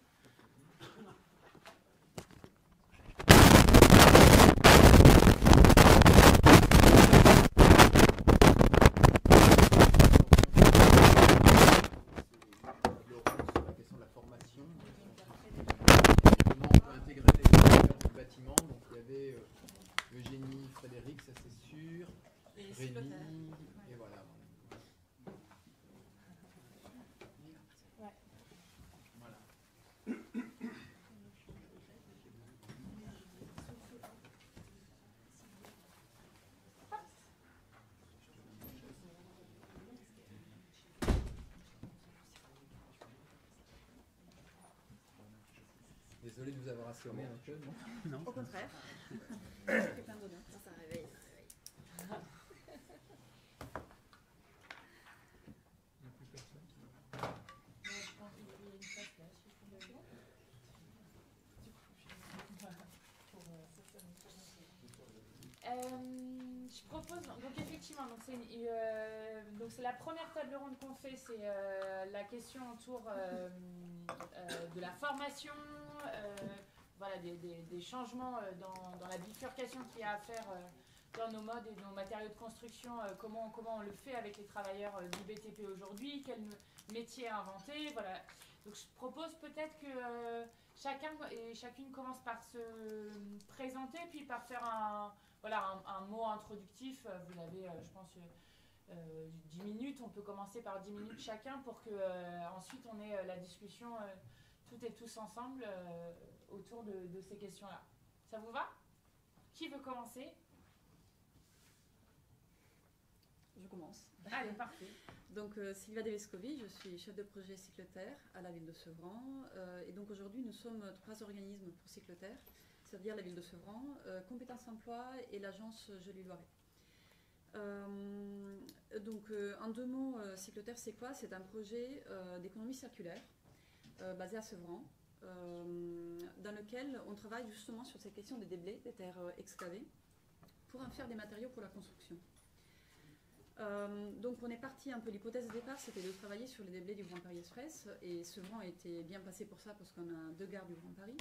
Frédéric, ça c'est sûr, Rémi, et voilà. Ouais. Voilà. Désolé de vous avoir assommé un peu, non? Au contraire. J'ai fait plein d'honneur. Ça réveille. Je propose, donc effectivement, donc c'est la première table ronde qu'on fait, c'est la question autour de la formation, voilà, des changements dans la bifurcation qu'il y a à faire dans nos modes et nos matériaux de construction, comment on le fait avec les travailleurs du BTP aujourd'hui, quel métier inventer, voilà. Donc je propose peut-être que chacun et chacune commence par se présenter, puis par faire un mot introductif. Vous avez, je pense, 10 minutes. On peut commencer par 10 minutes chacun pour que ensuite on ait la discussion toutes et tous ensemble autour de ces questions-là. Ça vous va? Qui veut commencer? Je commence. Allez, parfait. Donc Sylvia Devescovi, je suis chef de projet Cycleterre à la ville de Sevran. Et donc aujourd'hui nous sommes 3 organismes pour Cycleterre, c'est-à-dire la ville de Sevran, Compétences Emploi et l'agence Joly-Loiret. Donc en 2 mots, Cycleterre c'est quoi? C'est un projet d'économie circulaire basé à Sevran, dans lequel on travaille justement sur cette question des déblais, des terres excavées, pour en faire des matériaux pour la construction. Donc on est parti un peu, l'hypothèse de départ c'était de travailler sur les déblais du Grand Paris Express et Sevran était bien passé pour ça parce qu'on a 2 gares du Grand Paris.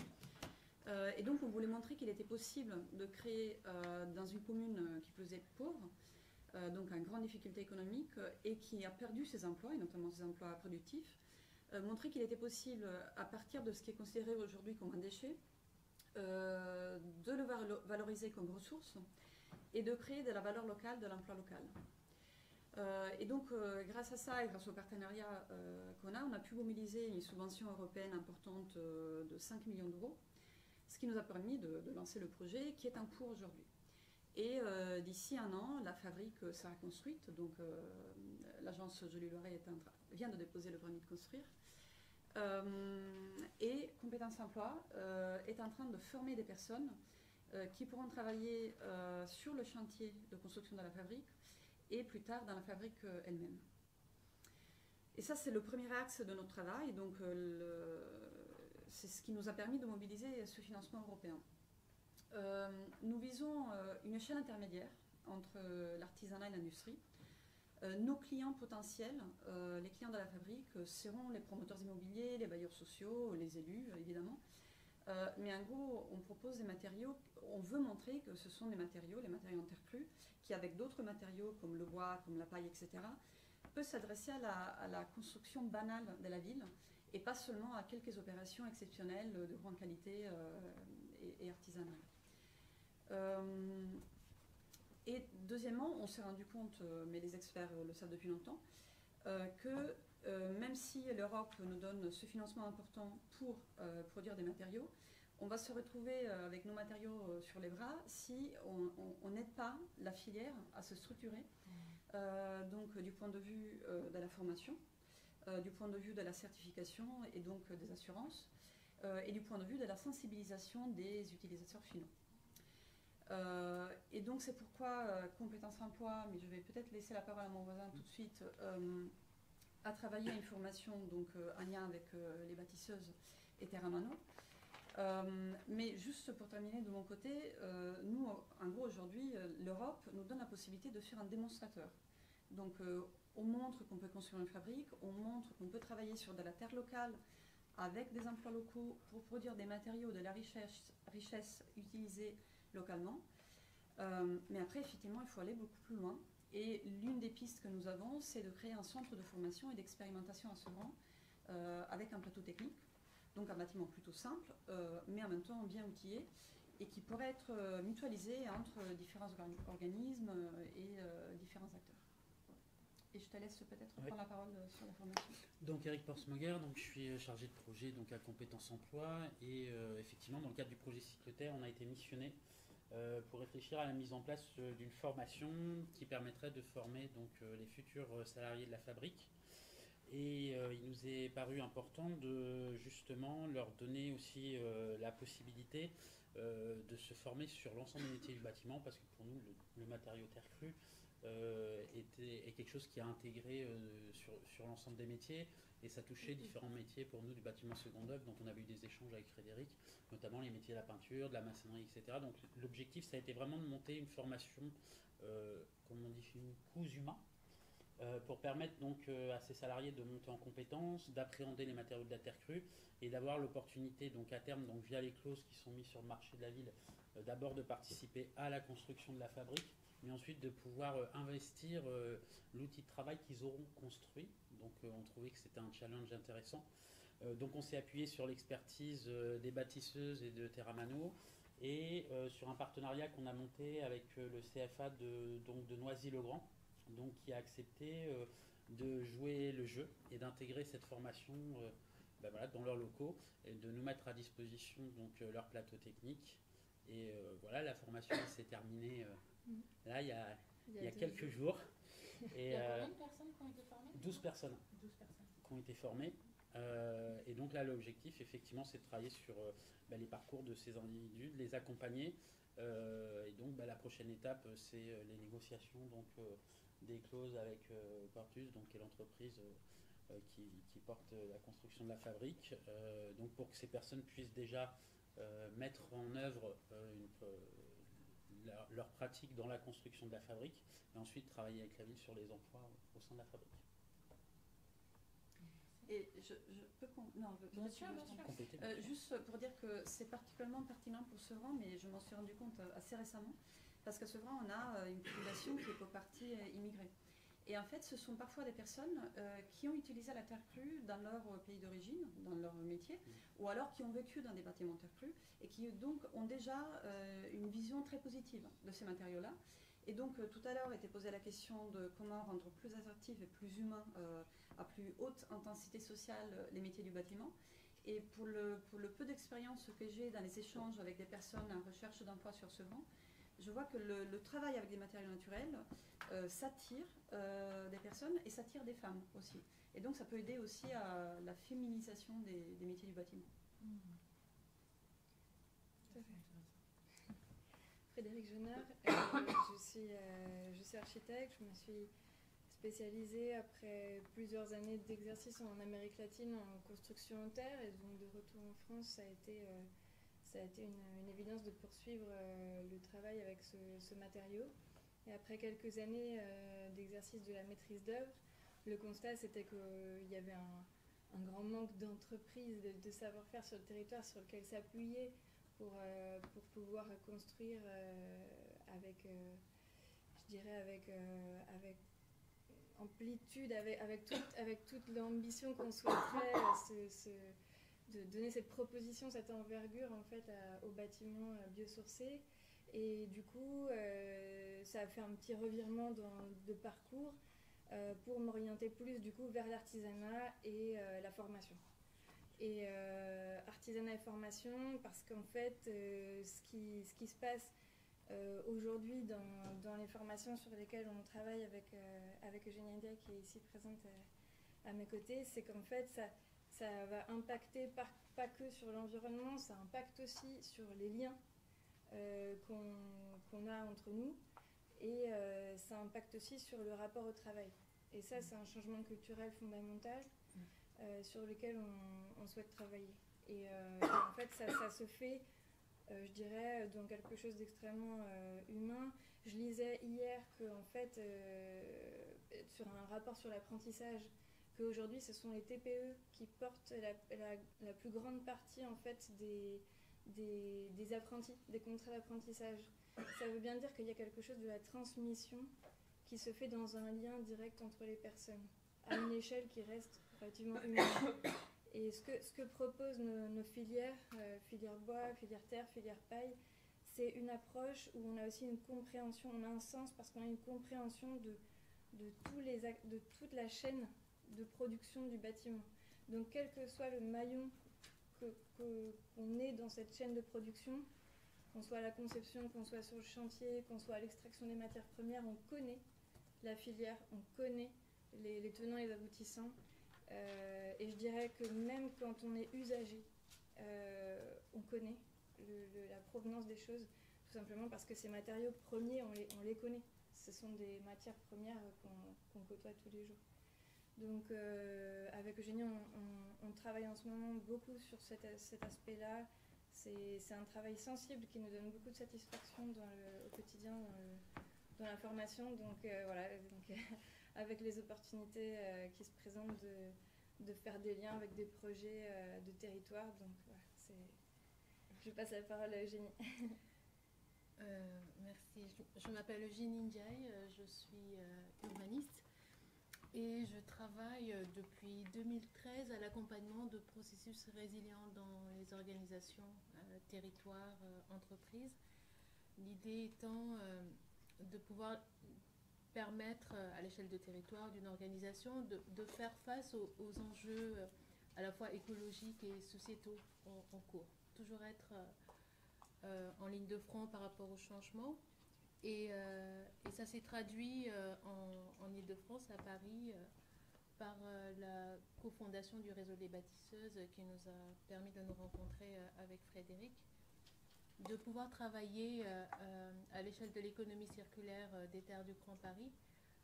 Et donc on voulait montrer qu'il était possible de créer dans une commune qui plus est pauvre, donc en grande difficulté économique et qui a perdu ses emplois et notamment ses emplois productifs, montrer qu'il était possible à partir de ce qui est considéré aujourd'hui comme un déchet de le valoriser comme ressource et de créer de la valeur locale, de l'emploi local. Et donc, grâce à ça et grâce au partenariat qu'on a, on a pu mobiliser une subvention européenne importante de 5 millions d'euros, ce qui nous a permis de lancer le projet qui est en cours aujourd'hui. Et d'ici 1 an, la fabrique sera construite, donc l'agence Joly-Loiret vient de déposer le permis de construire. Et Compétences Emploi est en train de former des personnes qui pourront travailler sur le chantier de construction de la fabrique et plus tard dans la fabrique elle-même. Et ça, c'est le premier axe de notre travail, donc c'est ce qui nous a permis de mobiliser ce financement européen. Nous visons une échelle intermédiaire entre l'artisanat et l'industrie. Nos clients potentiels, les clients de la fabrique, seront les promoteurs immobiliers, les bailleurs sociaux, les élus, évidemment. Mais en gros, on propose des matériaux, on veut montrer que ce sont des matériaux, les matériaux en terre crue, qui avec d'autres matériaux comme le bois, comme la paille, etc., peut s'adresser à la construction banale de la ville et pas seulement à quelques opérations exceptionnelles de grande qualité et artisanales. Et deuxièmement, on s'est rendu compte, mais les experts le savent depuis longtemps, que même si l'Europe nous donne ce financement important pour produire des matériaux, on va se retrouver avec nos matériaux sur les bras si on n'aide pas la filière à se structurer, donc du point de vue de la formation, du point de vue de la certification et donc des assurances, et du point de vue de la sensibilisation des utilisateurs finaux. Et donc c'est pourquoi Compétences Emploi, mais je vais peut-être laisser la parole à mon voisin tout de suite, a travaillé à une formation donc, en lien avec les bâtisseuses et Terramano. Mais juste pour terminer de mon côté, nous, en gros aujourd'hui, l'Europe nous donne la possibilité de faire un démonstrateur. Donc on montre qu'on peut construire une fabrique, on montre qu'on peut travailler sur de la terre locale avec des emplois locaux pour produire des matériaux de la richesse utilisée localement. Mais après, effectivement, il faut aller beaucoup plus loin. Et l'une des pistes que nous avons, c'est de créer un centre de formation et d'expérimentation à Sevran avec un plateau technique, donc un bâtiment plutôt simple, mais en même temps bien outillé, et qui pourrait être mutualisé entre différents organismes et différents acteurs. Et je te laisse peut-être prendre la parole sur la formation. Donc Eric Porsmoger, donc je suis chargé de projet donc à Compétences Emploi, et effectivement dans le cadre du projet Cycleterre, on a été missionné pour réfléchir à la mise en place d'une formation qui permettrait de former donc les futurs salariés de la fabrique. Et il nous est paru important de justement leur donner aussi la possibilité de se former sur l'ensemble des métiers du bâtiment, parce que pour nous le matériau terre crue est quelque chose qui a intégré sur l'ensemble des métiers, et ça touchait différents métiers pour nous du bâtiment seconde œuvre. Donc on avait eu des échanges avec Frédéric, notamment les métiers de la peinture, de la maçonnerie, etc. Donc l'objectif, ça a été vraiment de monter une formation, comme on dit chez nous, cousu humain, pour permettre donc à ces salariés de monter en compétences, d'appréhender les matériaux de la terre crue, et d'avoir l'opportunité donc à terme, donc via les clauses qui sont mises sur le marché de la ville, d'abord de participer à la construction de la fabrique, mais ensuite de pouvoir investir l'outil de travail qu'ils auront construit. Donc on trouvait que c'était un challenge intéressant. Donc on s'est appuyé sur l'expertise des bâtisseuses et de Terramano, et sur un partenariat qu'on a monté avec le CFA de Noisy-le-Grand, donc qui a accepté de jouer le jeu et d'intégrer cette formation voilà, dans leurs locaux, et de nous mettre à disposition donc leur plateau technique. Et voilà, la formation s'est terminée là il y a quelques jours. Et, il y a combien de personnes qui ont été formées? 12 personnes. 12 personnes qui ont été formées. Et donc là, l'objectif, effectivement, c'est de travailler sur les parcours de ces individus, de les accompagner. Et donc la prochaine étape, c'est les négociations donc, des clauses avec Portus, donc, qui est l'entreprise qui porte la construction de la fabrique, donc pour que ces personnes puissent déjà mettre en œuvre leur pratique dans la construction de la fabrique, et ensuite travailler avec la ville sur les emplois au sein de la fabrique. Et je peux... Non, bien sûr. juste pour dire que c'est particulièrement pertinent pour Sevran, mais je m'en suis rendu compte assez récemment, parce qu'à Sevran, on a une population qui est pour partie immigrée. Et en fait, ce sont parfois des personnes qui ont utilisé la terre crue dans leur pays d'origine, dans leur métier, ou alors qui ont vécu dans des bâtiments terre crue, et qui donc ont déjà une vision très positive de ces matériaux-là. Et donc, tout à l'heure était posée la question de comment rendre plus attractif et plus humain, à plus haute intensité sociale, les métiers du bâtiment. Et pour le peu d'expérience que j'ai dans les échanges avec des personnes en recherche d'emploi sur Sevran, je vois que le travail avec des matériaux naturels s'attire des personnes et s'attire des femmes aussi. Et donc, ça peut aider aussi à la féminisation des métiers du bâtiment. Tout à fait. Frédéric Jenard, je suis architecte, je me suis spécialisée après plusieurs années d'exercice en Amérique latine en construction en terre, et donc de retour en France, ça a été une évidence de poursuivre le travail avec ce matériau. Et après quelques années d'exercice de la maîtrise d'œuvre, le constat c'était qu'il y avait un grand manque d'entreprises, de savoir-faire sur le territoire sur lequel s'appuyer pour pouvoir construire avec amplitude, avec toute l'ambition qu'on souhaiterait de donner cette proposition, cette envergure en fait aux bâtiments biosourcés. Et du coup, ça a fait un petit revirement de parcours pour m'orienter plus du coup vers l'artisanat et la formation. Et artisanat et formation, parce qu'en fait, ce qui se passe aujourd'hui dans les formations sur lesquelles on travaille avec Eugénie India, qui est ici présente à mes côtés, c'est qu'en fait, ça va impacter pas que sur l'environnement, ça impacte aussi sur les liens qu'on a entre nous, et ça impacte aussi sur le rapport au travail. Et ça, c'est un changement culturel fondamental sur lequel on souhaite travailler. Et en fait, ça se fait, je dirais, dans quelque chose d'extrêmement humain. Je lisais hier qu'en fait, sur un rapport sur l'apprentissage, qu'aujourd'hui, ce sont les TPE qui portent la plus grande partie en fait, des apprentis, des contrats d'apprentissage. Ça veut bien dire qu'il y a quelque chose de la transmission qui se fait dans un lien direct entre les personnes, à une échelle qui reste relativement humaine. Et ce que proposent nos filières, filière bois, filière terre, filière paille, c'est une approche où on a aussi une compréhension, on a un sens parce qu'on a une compréhension de toute la chaîne de production du bâtiment. Donc quel que soit le maillon qu'on ait dans cette chaîne de production, qu'on soit à la conception, qu'on soit sur le chantier, qu'on soit à l'extraction des matières premières, on connaît la filière, on connaît les tenants et les aboutissants. Et je dirais que même quand on est usager, on connaît la provenance des choses, tout simplement parce que ces matériaux premiers, on les connaît. Ce sont des matières premières qu'on côtoie tous les jours. Donc avec Eugénie, on travaille en ce moment beaucoup sur cet aspect-là. C'est un travail sensible qui nous donne beaucoup de satisfaction au quotidien, dans la formation. Donc voilà, avec les opportunités qui se présentent de faire des liens avec des projets de territoire. Donc voilà, je passe la parole à Eugénie. Merci. Je m'appelle Eugénie Ndiaye, je suis urbaniste et je travaille depuis 2013 à l'accompagnement de processus résilients dans les organisations, territoires, entreprises. L'idée étant de pouvoir permettre à l'échelle de territoire d'une organisation de faire face aux enjeux à la fois écologiques et sociétaux en cours. Toujours être en ligne de front par rapport au changement. Et ça s'est traduit en Île-de-France, à Paris, par la cofondation du réseau des bâtisseuses qui nous a permis de nous rencontrer avec Frédéric, de pouvoir travailler à l'échelle de l'économie circulaire des terres du Grand Paris,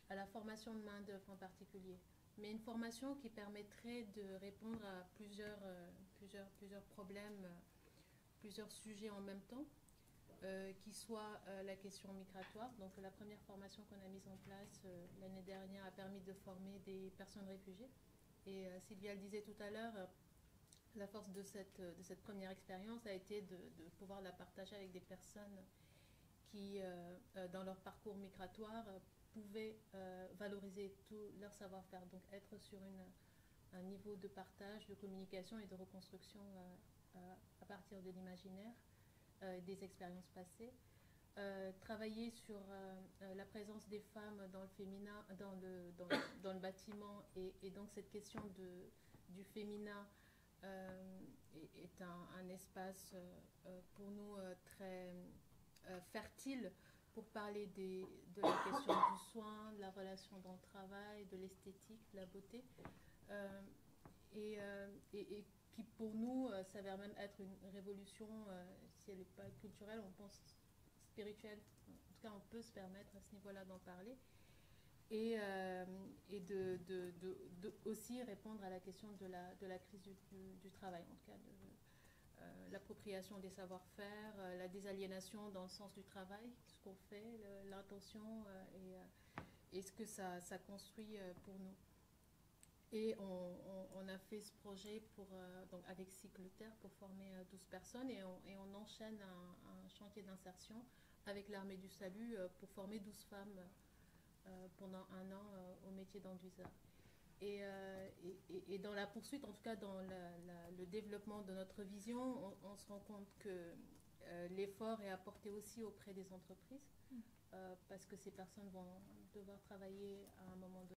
à la formation de main-d'œuvre en particulier. Mais une formation qui permettrait de répondre à plusieurs problèmes, plusieurs sujets en même temps, qui soit la question migratoire. Donc la première formation qu'on a mise en place l'année dernière a permis de former des personnes réfugiées. Et Sylvia le disait tout à l'heure, la force de cette première expérience a été de pouvoir la partager avec des personnes qui, dans leur parcours migratoire, pouvaient valoriser tout leur savoir-faire. Donc être sur un niveau de partage, de communication et de reconstruction à partir de l'imaginaire, des expériences passées. Travailler sur la présence des femmes dans le féminin, dans le bâtiment, et donc cette question du féminin est un espace pour nous très fertile pour parler de la question du soin, de la relation dans le travail, de l'esthétique, de la beauté, et qui pour nous s'avère même être une révolution, si elle n'est pas culturelle, on pense spirituelle. En tout cas, on peut se permettre à ce niveau-là d'en parler. Et de aussi répondre à la question de la crise du travail, en tout cas de l'appropriation des savoir-faire, la désaliénation dans le sens du travail, ce qu'on fait, l'intention et ce que ça construit pour nous. Et on a fait ce projet donc avec Cycle Terre pour former 12 personnes et on enchaîne un chantier d'insertion avec l'Armée du Salut pour former 12 femmes pendant 1 an au métier d'enduiseur. Et dans la poursuite, en tout cas dans le développement de notre vision, on se rend compte que l'effort est apporté aussi auprès des entreprises parce que ces personnes vont devoir travailler à un moment donné